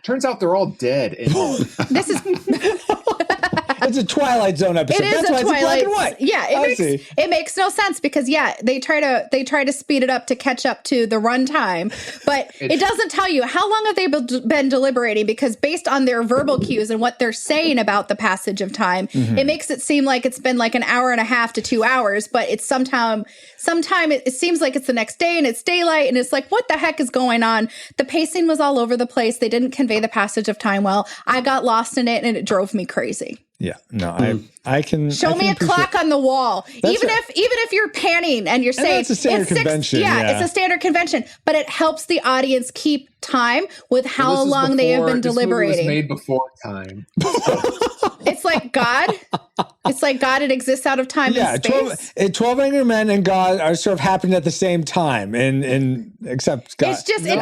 Turns out they're all dead. This is... It's a Twilight Zone episode. That's why it's black and white. Yeah, it makes no sense because they try to speed it up to catch up to the runtime, but it doesn't tell you how long have they been deliberating, because based on their verbal cues and what they're saying about the passage of time, it makes it seem like it's been like an hour and a half to 2 hours, but it's sometime it seems like it's the next day and it's daylight and it's like, what the heck is going on? The pacing was all over the place. They didn't convey the passage of time well. I got lost in it and it drove me crazy. Yeah, no, I can show me a clock on the wall. Even if you're panning and you're saying it's a standard convention. It's a standard convention, but it helps the audience keep time with how long they have been deliberating. This movie was made before time. It's like God. It's like God. It exists out of time and space. 12 Angry Men and God are sort of happening at the same time, and except God. It's just it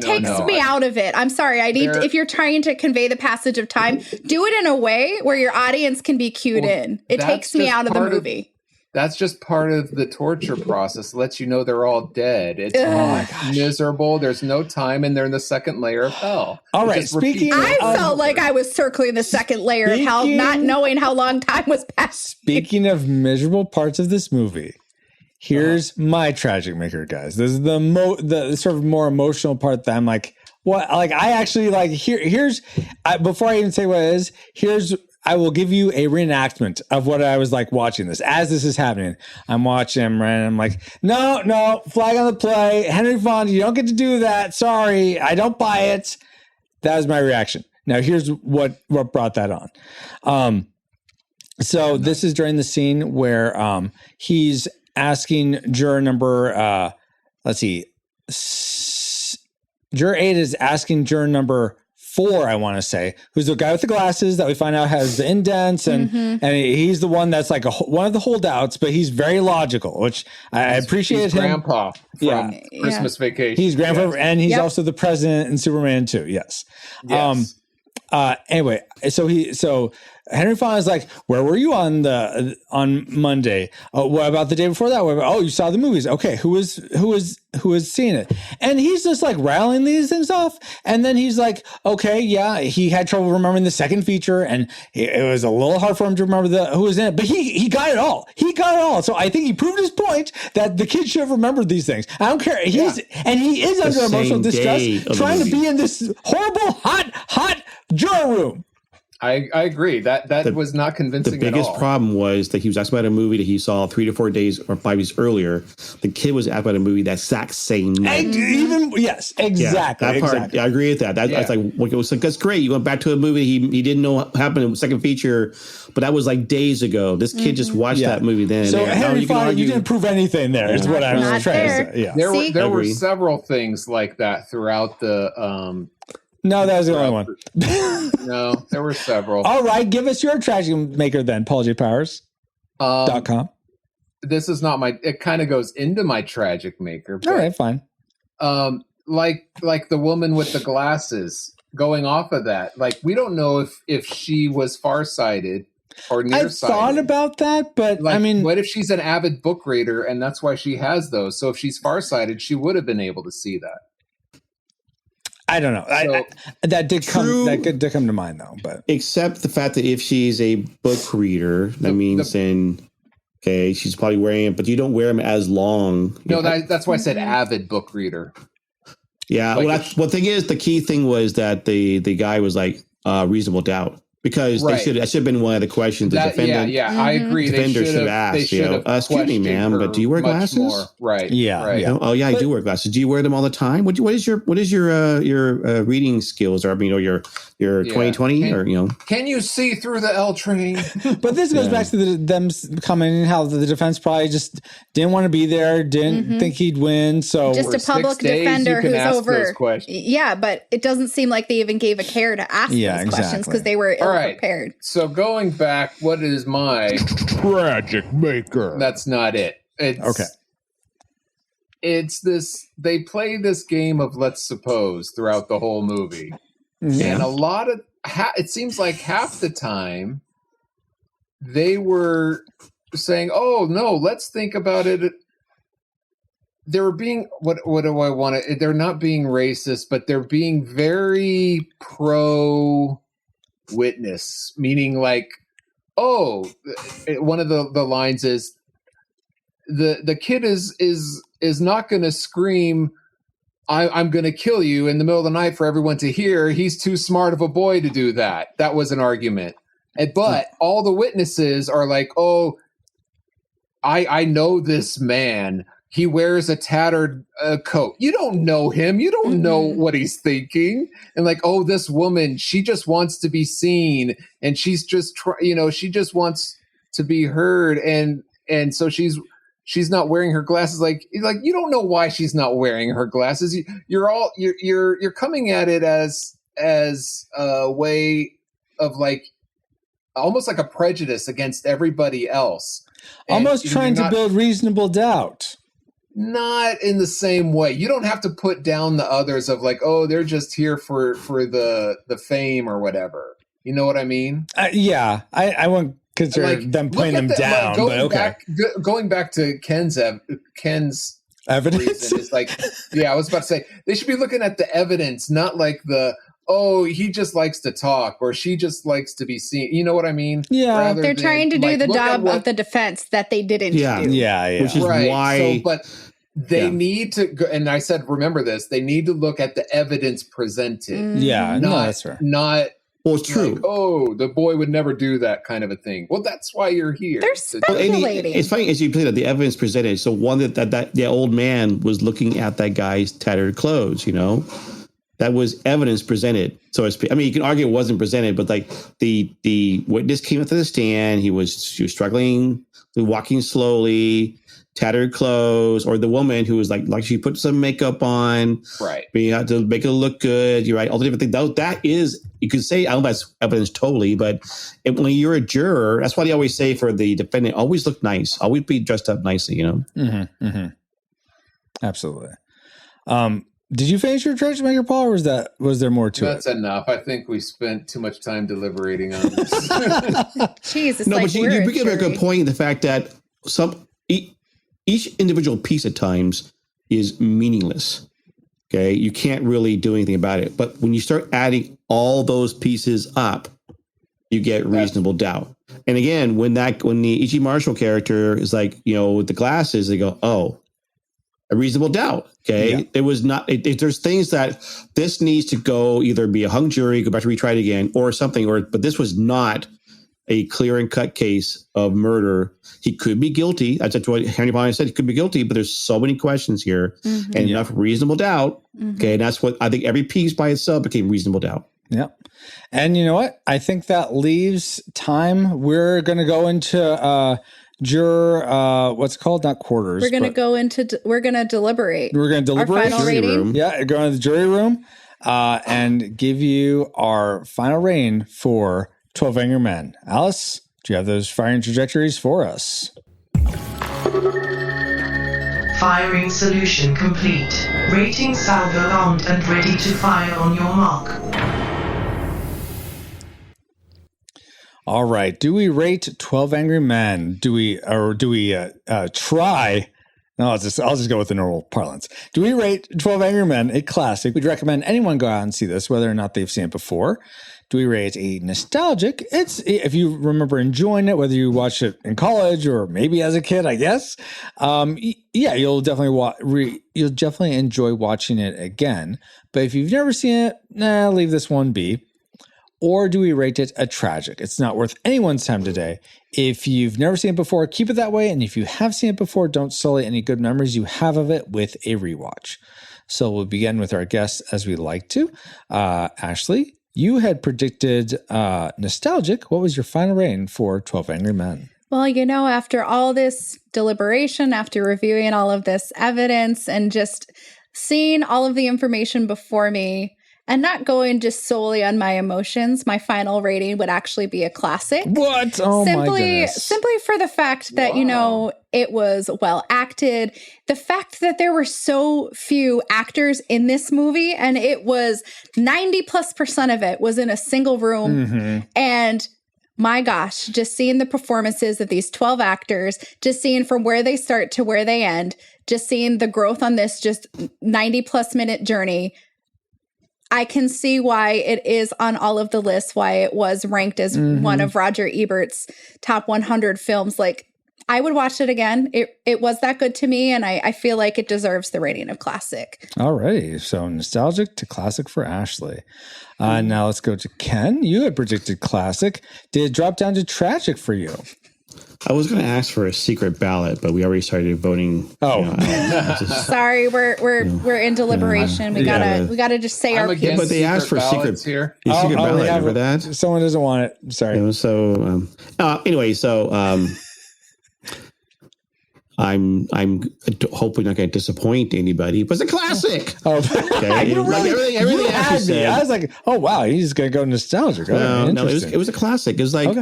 takes me out of it. I'm sorry. If you're trying to convey the passage of time, do it in a way where your audience can be cued in. It takes me out of the movie. That's just part of the torture process. Lets you know they're all dead. It's miserable. There's no time, and they're in the second layer of hell. All right. I felt like I was circling the second layer of hell, not knowing how long time was passed. Speaking of miserable parts of this movie, here's my tragic maker, guys. This is the sort of more emotional part that I'm like, what? Like, I actually like here's before I even say what it is, I will give you a reenactment of what I was like watching this. As this is happening, I'm watching him, and I'm like, no, flag on the play. Henry Fonda, you don't get to do that. Sorry, I don't buy it. That was my reaction. Now, here's what brought that on. So this is during the scene where he's asking juror number, juror 8 is asking juror number 4, I want to say, who's the guy with the glasses that we find out has the indents, and he's the one that's like one of the holdouts, but he's very logical, which I appreciate. He's him. Grandpa from Christmas Vacation. He's grandpa, and he's also the president in Superman 2. Yes. Anyway, so Henry Fonda's like, where were you on Monday? Oh, what about the day before that? Oh, you saw the movies. Okay, who was seeing it? And he's just like rattling these things off, and then he's like, okay, yeah, he had trouble remembering the second feature, and it was a little hard for him to remember who was in it, but he got it all. He got it all. So I think he proved his point that the kid should have remembered these things. I don't care. He is under emotional distress, trying to be in this horrible hot juror room. I agree. That was not convincing at all. The biggest problem was that he was asked about a movie that he saw 3 to 4 days or 5 days earlier. The kid was asked about a movie that exact same night. Yes, exactly. Yeah, that part, exactly. I agree with that. I was like, that's great. You went back to a movie he didn't know what happened in the second feature, but that was like days ago. This kid just watched that movie then. So Henry Fonda, you didn't prove anything there. Is what I was trying to say. Yeah. There were several things like that throughout the. No, that was the only one. No, there were several. All right, give us your tragic maker then, PaulJPowers.com. This is not it kind of goes into my tragic maker. But, all right, fine. Like the woman with the glasses, going off of that, like we don't know if she was farsighted or nearsighted. I thought about that, but like, I mean, what if she's an avid book reader and that's why she has those? So if she's farsighted, she would have been able to see that. I don't know. So, that did come to mind though. But except the fact that if she's a book reader, that means then she's probably wearing it, but you don't wear them as long. No, that's why I said avid book reader. Yeah. Like the thing is, the key thing was that the guy was like reasonable doubt. Because that should have been one of the questions the defendant. I agree. Defender should have asked. Excuse me, ma'am, but do you wear glasses? More. Right. Yeah. Right. Oh, yeah, I do wear glasses. Do you wear them all the time? What is your reading skills? Or your 20/20 or Can you see through the L train? But this goes back to them commenting how the defense probably just didn't want to be there, didn't think he'd win. So just a public defender who's over. Yeah, but it doesn't seem like they even gave a care to ask these questions because they were ill-prepared. So going back, what is my tragic maker? That's not it. It's this. They play this game of let's suppose throughout the whole movie, and a lot of it seems like half the time they were saying, "Oh no, let's think about it." They were being what do I want to? They're not being racist, but they're being very pro witness, meaning like, one of the lines is the kid is not going to scream, I'm going to kill you in the middle of the night for everyone to hear. He's too smart of a boy to do that. That was an argument. But all the witnesses are like, I know this man. He wears a tattered coat. You don't know him. You don't know what he's thinking. And like, this woman, she just wants to be seen, and she's just, she just wants to be heard, and so she's not wearing her glasses. Like you don't know why she's not wearing her glasses. You're coming at it as a way of like almost like a prejudice against everybody else. Almost trying to build reasonable doubt. Not in the same way. You don't have to put down the others of like, they're just here for the fame or whatever. You know what I mean? Yeah, I won't consider them putting them down. But okay. Going back to Ken's evidence is like, I was about to say they should be looking at the evidence, not like he just likes to talk or she just likes to be seen. You know what I mean? Yeah. They're trying to do the job of the defense that they didn't do. Yeah. Which is why. But they need to go, and I said, remember this, they need to look at the evidence presented. That's right. Not, well, it's true. Like, the boy would never do that kind of a thing. Well, that's why you're here. They're speculating. It's funny as you play that the evidence presented. So one that the old man was looking at that guy's tattered clothes, that was evidence presented. So I mean, you can argue it wasn't presented, but like the witness came up to the stand. She was struggling, walking slowly, tattered clothes, or the woman who was like she put some makeup on, right? But you have to make it look good. You're right. All the different things. That is, you could say, I don't know if that's evidence totally, but when you're a juror, that's why they always say for the defendant, always look nice, always be dressed up nicely. Absolutely. Did you finish your trash maker, Paul, or was there more to That's enough. I think we spent too much time deliberating on this. Jeez, it's No, like but you we're bring up a good jury. point. The fact that each individual piece at times is meaningless. Okay, you can't really do anything about it. But when you start adding all those pieces up, you get reasonable doubt. And again, when the E.G. Marshall character is like, with the glasses, they go, oh, a reasonable doubt. Okay, Yeah. It was not. There's things that this needs to go either be a hung jury, go back to retry it again, or something. But this was not a clear and cut case of murder. He could be guilty. That's what Henry Fonda said. He could be guilty, but there's so many questions here and enough reasonable doubt. Okay, and that's what I think. Every piece by itself became reasonable doubt. Yep. And you know what? I think that leaves time. We're going to go into juror, what's it called? Not quarters. We're going to we're going to deliberate. We're going to deliberate. Our final rating. Room. Yeah, go into the jury room and give you our final rating for 12 Angry Men. Alice, do you have those firing trajectories for us? Firing solution complete. Rating salvo armed and ready to fire on your mark. All right. Do we rate 12 Angry Men? Do we try? No, I'll just go with the normal parlance. Do we rate 12 Angry Men a classic? We'd recommend anyone go out and see this, whether or not they've seen it before. Do we rate a nostalgic? It's if you remember enjoying it, whether you watched it in college or maybe as a kid, I guess. Yeah, you'll definitely you'll definitely enjoy watching it again. But if you've never seen it, leave this one be. Or do we rate it a tragic? It's not worth anyone's time today. If you've never seen it before, keep it that way. And if you have seen it before, don't sully any good memories you have of it with a rewatch. So we'll begin with our guests as we like to. Ashley, you had predicted nostalgic. What was your final rating for 12 Angry Men? Well, after all this deliberation, after reviewing all of this evidence and just seeing all of the information before me, and not going just solely on my emotions, my final rating would actually be a classic. What? Oh my goodness. Simply for the fact that, it was well acted. The fact that there were so few actors in this movie, and it was 90+% of it was in a single room. Mm-hmm. And my gosh, just seeing the performances of these 12 actors, just seeing from where they start to where they end, just seeing the growth on this just 90+ minute journey, I can see why it is on all of the lists, why it was ranked as one of Roger Ebert's top 100 films. Like, I would watch it again. It was that good to me, and I feel like it deserves the rating of classic. All righty. So nostalgic to classic for Ashley. Now let's go to Ken. You had predicted classic. Did it drop down to tragic for you? I was going to ask for a secret ballot, but we already started voting. Oh, sorry, we're in deliberation. We gotta just say our piece. But they asked for secret here. Secret ballot. Remember that? Someone doesn't want it. Sorry. Anyway, I'm hopefully not going to disappoint anybody, but it's a classic. Oh, okay. Everything Ashley said. I was like, oh wow, he's going to go nostalgic. No, it was a classic. It was like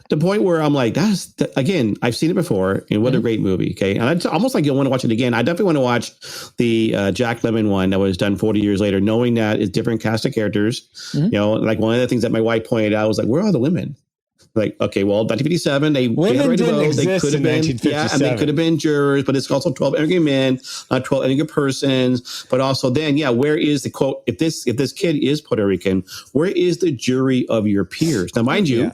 the point where I'm like, again, I've seen it before, and what a great movie. Okay, and it's almost like you'll want to watch it again. I definitely want to watch the Jack Lemmon one that was done 40 years later, knowing that it's different cast of characters. Like one of the things that my wife pointed out was like, where are the women? Like, okay, well, 1957, women didn't exist could have in been, 1957. and they could have been jurors, but it's also 12 angry men, not 12 angry persons. But also, then, where is the quote? If this kid is Puerto Rican, where is the jury of your peers? Now, mind you,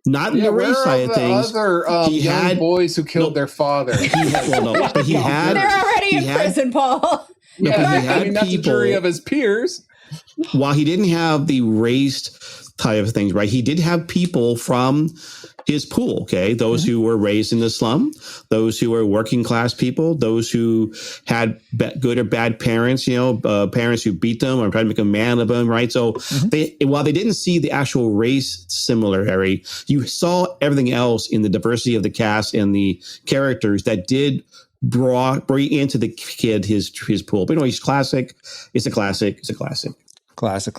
not in the race side of things. Other he young had boys who killed their father. But he had. They're already in prison, Paul. That's a jury of his peers. While he didn't have the race type of things, right? He did have people from his pool, okay? Those who were raised in the slum, those who were working class people, those who had good or bad parents, parents who beat them or tried to make a man of them, right? So while they didn't see the actual race similarity, you saw everything else in the diversity of the cast and the characters that did bring into the kid his pool. But he's classic. It's a classic. It's a classic. Classic.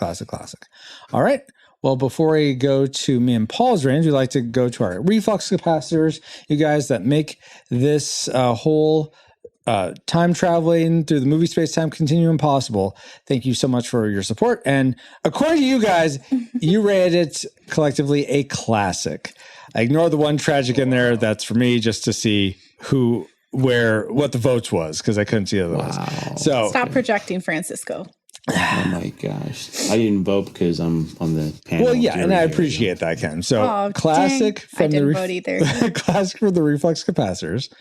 All right. Well, before we go to me and Paul's range, we'd like to go to our reflux capacitors, you guys, that make this whole time traveling through the movie space-time continuum possible. Thank you so much for your support. And according to you guys, you rated it collectively a classic. I ignore the one tragic in there. That's for me just to see what the votes was, because I couldn't see otherwise. Wow. So stop projecting, Francisco. Oh my gosh. I didn't vote because I'm on the panel. Well, yeah, and I appreciate that, Ken. So classic I didn't vote either. Classic for the reflex capacitors.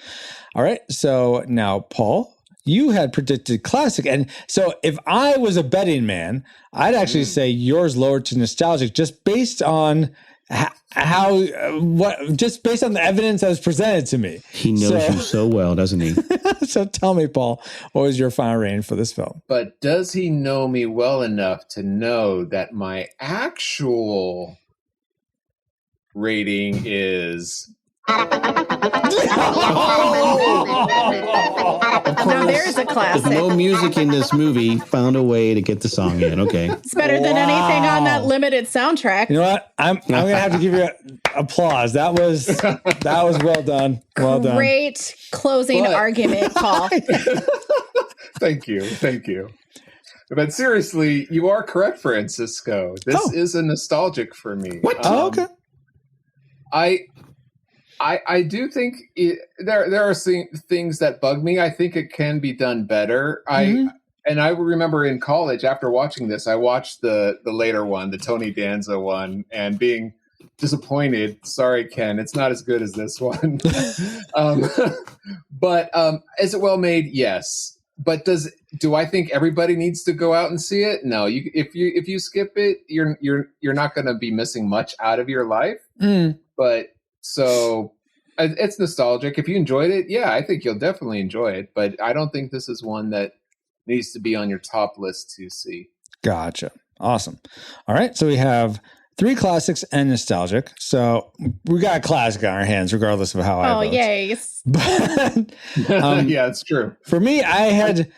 All right. So now, Paul, you had predicted classic. And so if I was a betting man, I'd actually say yours lowered to nostalgic just based on just based on the evidence that was presented to me. He knows you so well, doesn't he? So tell me, Paul, what was your final rating for this film? But does he know me well enough to know that my actual rating is... Now there's a classic. With no music in this movie, found a way to get the song in. Okay. It's better than anything on that limited soundtrack. You know what? I'm gonna have to give you applause. That was well done. Well done. Great closing argument, Paul. Thank you. But seriously, you are correct, Francisco. This is a nostalgic for me. What? Okay. I do think there are things that bug me. I think it can be done better. I remember in college, after watching this, I watched the later one, the Tony Danza one, and being disappointed. Sorry, Ken, it's not as good as this one. But is it well made? Yes. But do I think everybody needs to go out and see it? No. If you skip it, you're not going to be missing much out of your life. But so it's nostalgic. If you enjoyed it, yeah, I think you'll definitely enjoy it. But I don't think this is one that needs to be on your top list to see. Gotcha. Awesome. All right. So we have 3 classics and nostalgic. So we got a classic on our hands, regardless of how I vote. Oh, yay. But, yeah, it's true. For me, I had,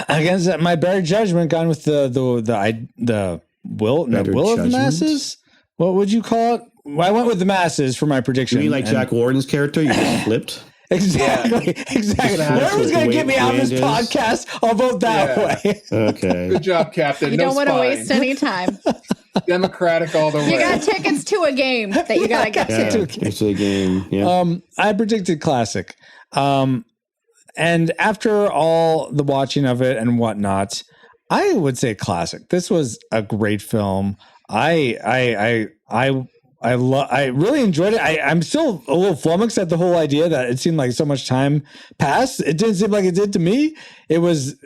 against my better judgment, gone with the will of the masses. What would you call it? Well, I went with the masses for my prediction. You mean like Jack Warden's character? You just flipped? Exactly. Whoever's going to get me out of this podcast, I'll vote that way. Okay. Good job, Captain. You don't want to waste any time. Democratic all the way. You got tickets to a game that you got to get to. It's a game. Yeah. I predicted classic. And after all the watching of it and whatnot, I would say classic. This was a great film. I really enjoyed it. I'm still a little flummoxed at the whole idea that it seemed like so much time passed. It didn't seem like it did to me. It was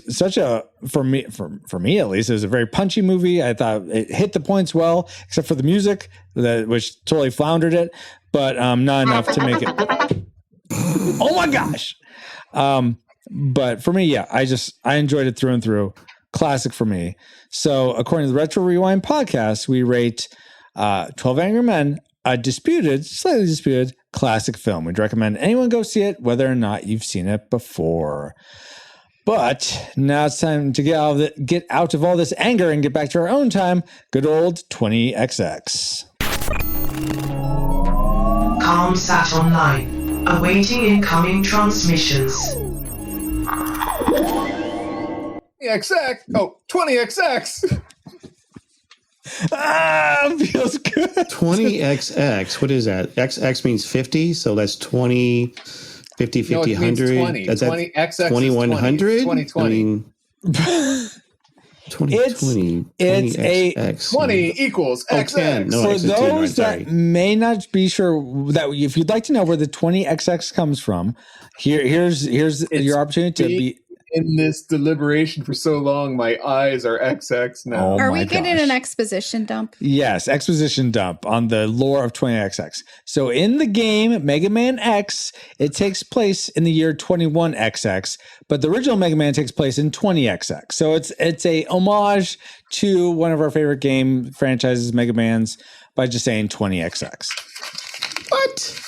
such a, for me at least, it was a very punchy movie. I thought it hit the points well, except for the music, which totally floundered it, but not enough to make it. Oh my gosh. But for me, yeah, I enjoyed it through and through. Classic for me. So according to the Retro Rewind podcast, we rate 12 Angry Men a slightly disputed classic film. We'd recommend anyone go see it, whether or not you've seen it before. But now it's time to get out of all this anger and get back to our own time. Good old 20XX. CalmSat Online, awaiting incoming transmissions. 20XX. Feels good. 20XX. What is that? XX means 50, so that's 20, 50, 50, no, 100. 20. That's 20 XX 2100. 2020. 2020. It's a 20 equals XX. No, for those that may not be sure, that if you'd like to know where the 20XX comes from, here's your opportunity to be in this deliberation for so long. My eyes are XX now. Are we getting an exposition dump? Yes, exposition dump on the lore of 20XX. So in the game Mega Man X, it takes place in the year 21XX, but the original Mega Man takes place in 20XX. So it's a homage to one of our favorite game franchises, Mega Man's, by just saying 20XX. What?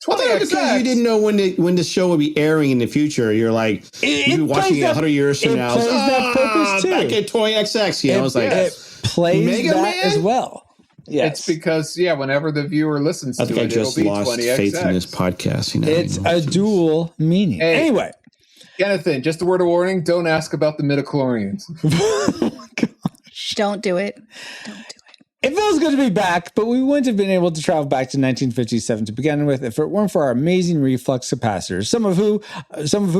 Because you didn't know when the show would be airing in the future. You're like, you're watching it 100 years from now. It plays that purpose too. Back at 20XX, I was like, it plays Mega that Man? as well. Yes. It's because, whenever the viewer listens to I think I it, it'll just be lost 20XX. faith in this podcast. It's a dual meaning. Hey. Anyway. Kenneth, just a word of warning, don't ask about the midichlorians. Oh, gosh. Don't do it. Don't do it. It feels good to be back, but we wouldn't have been able to travel back to 1957 to begin with if it weren't for our amazing reflux capacitors, some of whom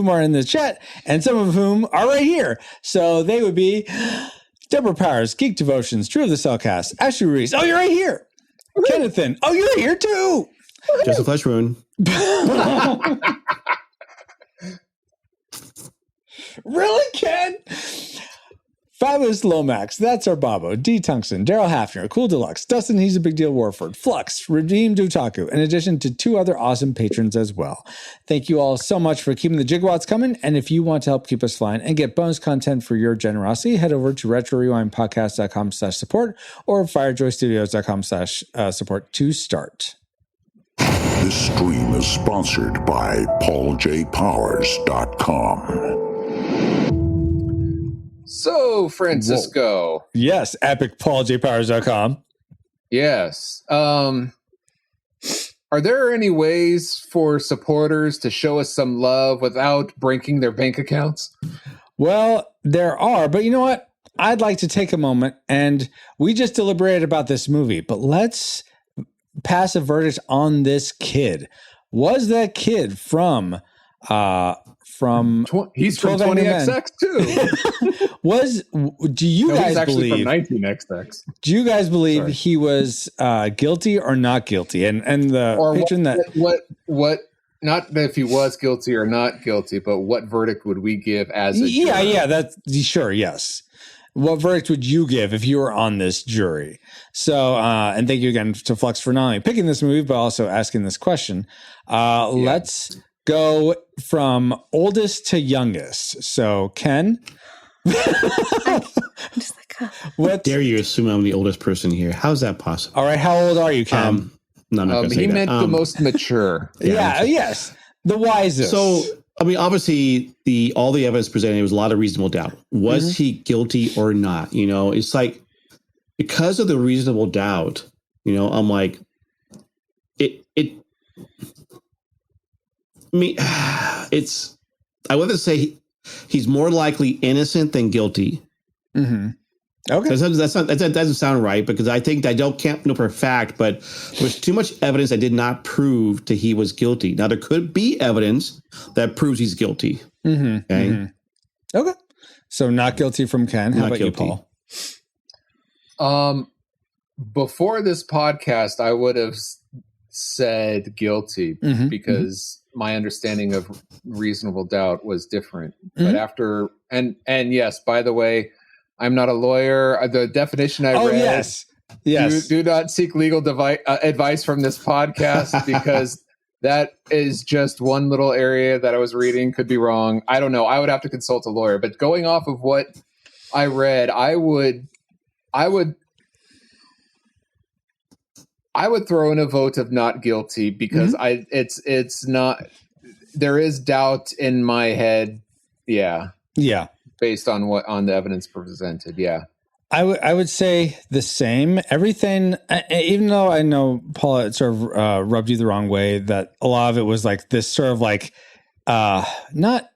are in the chat, and some of whom are right here. So they would be Deborah Powers, Geek Devotions, True of the Cellcast, Ashley Reese. Oh, you're right here. Kennethan. Oh, you're here too. Just a flesh wound. Really, Ken? Fabulous Lomax, that's our Bobo, D. Tungsten, Daryl Hafner, Cool Deluxe, Dustin, He's a Big Deal Warford, Flux, Redeemed Utaku, in addition to 2 other awesome patrons as well. Thank you all so much for keeping the gigawatts coming, and if you want to help keep us flying and get bonus content for your generosity, head over to retrorewindpodcast.com/support or firejoystudios.com/support to start. This stream is sponsored by pauljpowers.com. So, Francisco. Whoa. Yes, epicpauljpowers.com. Yes. Are there any ways for supporters to show us some love without breaking their bank accounts? Well, there are, but you know what? I'd like to take a moment, and we just deliberated about this movie, but let's pass a verdict on this kid. Was that kid from he's from 20XX too. Do you guys he's actually believe from 19XX? Do you guys believe he was guilty or not guilty? And the or patron what not if he was guilty or not guilty, but what verdict would we give as a juror? That's sure, yes. What verdict would you give if you were on this jury? So, and thank you again to Flux for not only picking this movie, but also asking this question. Let's go from oldest to youngest. So, Ken? I'm just like, What dare you assume I'm the oldest person here? How's that possible? All right, how old are you, Ken? No, I'm not going to say he that. meant the most mature. Yes, the wisest. So, I mean, obviously, all the evidence presented, there was a lot of reasonable doubt. Was he guilty or not? You know, it's like, because of the reasonable doubt, you know, I'm like, I would say he's more likely innocent than guilty. Mm-hmm. Okay. That doesn't sound right, because I think can't know for a fact, but there's too much evidence that did not prove that he was guilty. Now, there could be evidence that proves he's guilty. Mm-hmm. Okay. Mm-hmm. Okay. So not guilty from Ken. How about guilty. you, Paul? Before this podcast, I would have said guilty because my understanding of reasonable doubt was different. But after and yes, by the way, I'm not a lawyer. The definition I read. Yes. Do not seek legal advice from this podcast because that is just one little area that I was reading. Could be wrong. I don't know. I would have to consult a lawyer. But going off of what I read, I would throw in a vote of not guilty because it's not. There is doubt in my head. Yeah. Based on the evidence presented, I would say the same. Everything, even though I know Paul, it sort of rubbed you the wrong way. That a lot of it was like this sort of like not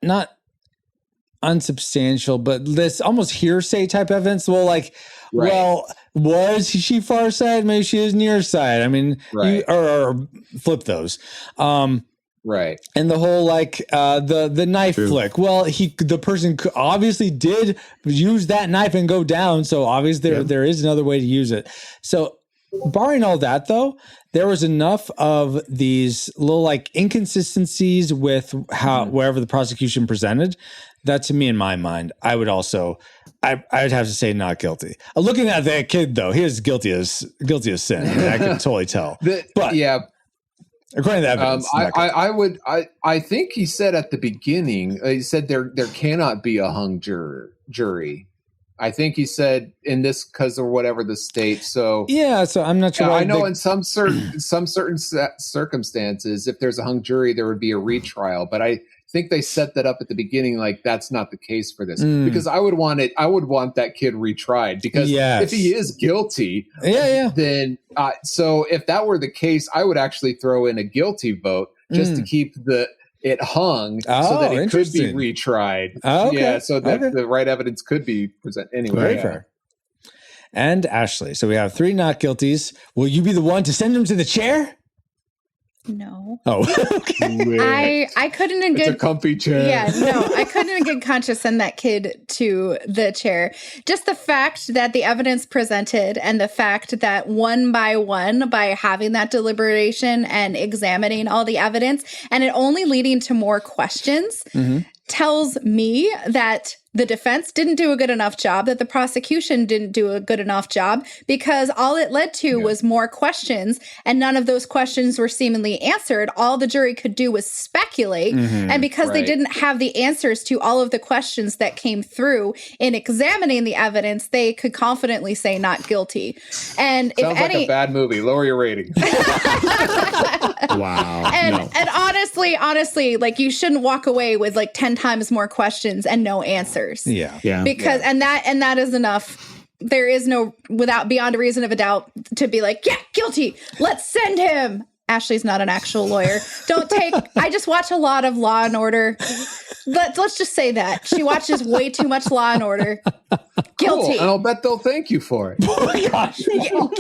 unsubstantial, but this almost hearsay type evidence. Well, like, well, was she far side? Maybe she is near side. I mean, or flip those. Right. And the whole like the knife flick. Well, the person obviously did use that knife and go down, so obviously there is another way to use it. So barring all that though, there was enough of these little like inconsistencies with how wherever the prosecution presented that to me in my mind, I would have to say not guilty. Looking at that kid though, he is guilty as sin. I mean, I can totally tell. According to that evidence, I think he said at the beginning, he said there cannot be a hung jury. I think he said in this because or whatever the state. So so I'm not sure. I know in some certain circumstances, if there's a hung jury, there would be a retrial. But I think they set that up at the beginning, like that's not the case for this, because I would want that kid retried, because if he is guilty, then so if that were the case, I would actually throw in a guilty vote just to keep it hung so that it could be retried. So that the right evidence could be presented anyway. Very fair. And Ashley, so we have 3 not guilties. Will you be the one to send him to the chair? No. Oh, I couldn't in good. It's a comfy chair. Yeah, no, I couldn't in good conscience send that kid to the chair. Just the fact that the evidence presented and the fact that one by one, by having that deliberation and examining all the evidence, and it only leading to more questions, tells me that the defense didn't do a good enough job, that the prosecution didn't do a good enough job, because all it led to was more questions, and none of those questions were seemingly answered. All the jury could do was speculate. And because they didn't have the answers to all of the questions that came through in examining the evidence, they could confidently say not guilty. And sounds like a bad movie. Lower your rating. Wow. And honestly, like, you shouldn't walk away with like 10 times more questions and no answers. Yeah. Because and that is enough. There is no, without beyond a reason of a doubt, to be like, yeah, guilty. Let's send him. Ashley's not an actual lawyer. I just watch a lot of Law and Order. Let's just say that. She watches way too much Law and Order. Guilty. Cool. And I'll bet they'll thank you for it. Oh my gosh.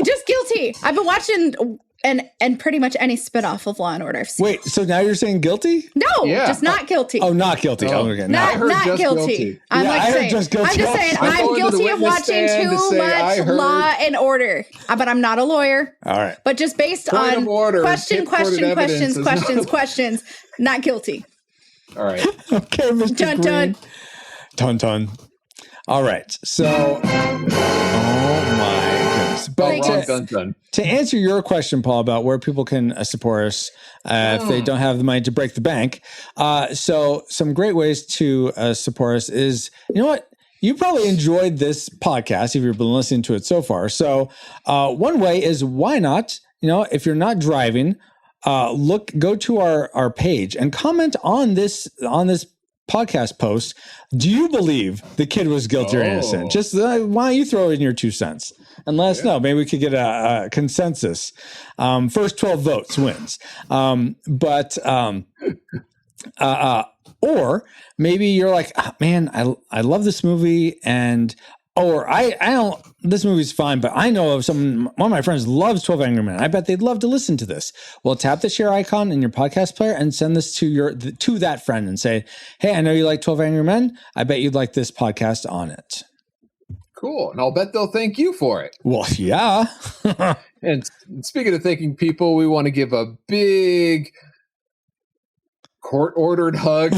Just guilty. I've been watching and pretty much any spinoff of Law and Order. Wait, so now you're saying guilty? No, just not guilty. Oh, not guilty. Oh, okay. Not guilty. I'm saying I'm guilty of watching too much Law and Order. But I'm not a lawyer. All right. But just based on questions, not guilty. All right. Okay, Mr. Dun, Green. Dun. All right. So, oh my goodness. But to answer your question, Paul, about where people can support us if they don't have the money to break the bank. So some great ways to support us is, you know what? You probably enjoyed this podcast if you've been listening to it so far. So one way is, why not, if you're not driving, go to our page and comment on this podcast post. Do you believe the kid was guilty or innocent? Just why don't you throw in your 2 cents and let us know? Maybe we could get a consensus. First 12 votes wins. Or maybe you're like, man, I love this movie, or I don't, this movie's fine, but I know of one of my friends loves 12 Angry Men. I bet they'd love to listen to this. Well, tap the share icon in your podcast player and send this to that friend and say, hey, I know you like 12 Angry Men. I bet you'd like this podcast on it. Cool. And I'll bet they'll thank you for it. Well, yeah. And speaking of thanking people, we want to give a big court-ordered hug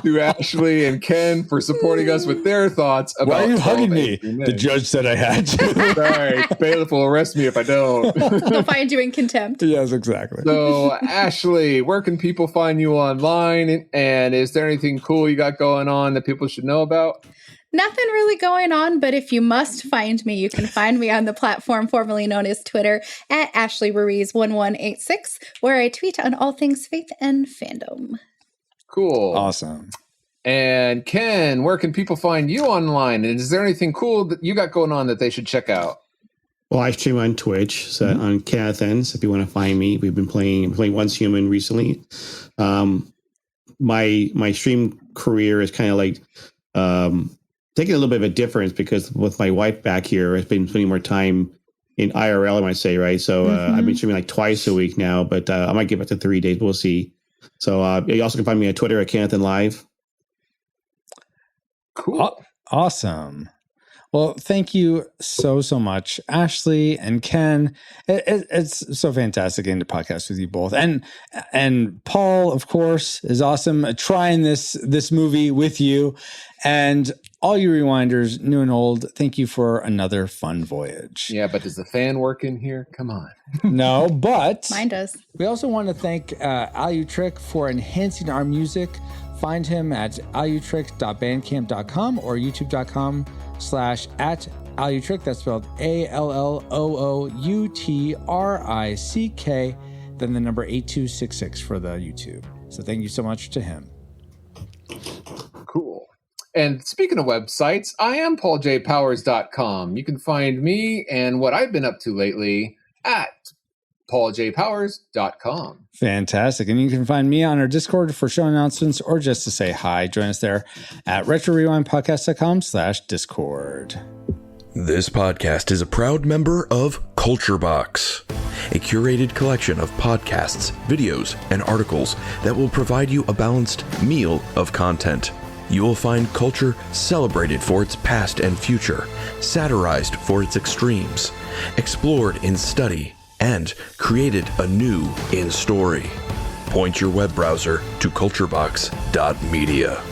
to Ashley and Ken for supporting us with their thoughts about. Why are you hugging me? The judge said I had to. Sorry, bailiff will arrest me if I don't. They'll find you in contempt. Yes, exactly. So, Ashley, where can people find you online? And is there anything cool you got going on that people should know about? Nothing really going on, but if you must find me, you can find me on the platform formerly known as Twitter at Ashley Ruiz 1186, where I tweet on all things faith and fandom. Cool. Awesome. And Ken, where can people find you online? And is there anything cool that you got going on that they should check out? Well, I stream on Twitch, so on Cathens, if you want to find me. We've been playing Once Human recently. My stream career is kind of like taking a little bit of a difference, because with my wife back here, I've been spending more time in IRL, I might say, right? So I've been streaming like twice a week now, but I might get back to 3 days. We'll see. So you also can find me on Twitter at Canathan Live. Cool. Awesome. Well, thank you so much, Ashley and Ken. It's so fantastic getting to podcast with you both. And Paul, of course, is awesome trying this movie with you. And all you rewinders, new and old, thank you for another fun voyage. Yeah, but does the fan work in here? Come on. No, but mine does. We also want to thank Alutrick for enhancing our music. Find him at alutrick.bandcamp.com or youtube.com/@Alutrick. That's spelled ALLOOUTRICK. then the number 8266 for the YouTube. So thank you so much to him. Cool. And speaking of websites, I am pauljpowers.com. You can find me and what I've been up to lately at pauljpowers.com. Fantastic. And you can find me on our Discord for show announcements or just to say hi. Join us there at retrorewindpodcast.com/Discord. This podcast is a proud member of Culture Box, a curated collection of podcasts, videos, and articles that will provide you a balanced meal of content. You will find culture celebrated for its past and future, satirized for its extremes, explored in study, and created anew in story. Point your web browser to culturebox.media.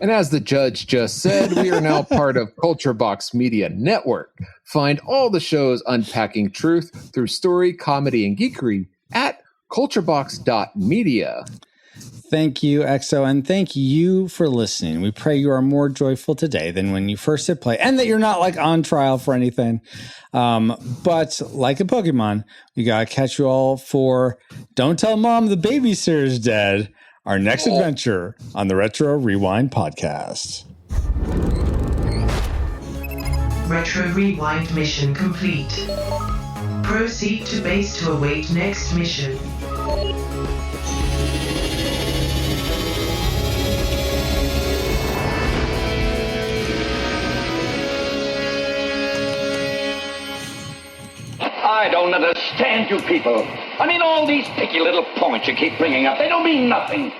And as the judge just said, we are now part of Culture Box Media Network. Find all the shows unpacking truth through story, comedy, and geekery at culturebox.media. Thank you, EXO, and thank you for listening. We pray you are more joyful today than when you first hit play, and that you're not like on trial for anything. But like a Pokemon, we gotta catch you all for Don't Tell Mom the Babysitter's Dead, our next adventure on the Retro Rewind podcast. Retro Rewind mission complete. Proceed to base to await next mission. I don't understand you people. I mean, all these picky little points you keep bringing up, they don't mean nothing.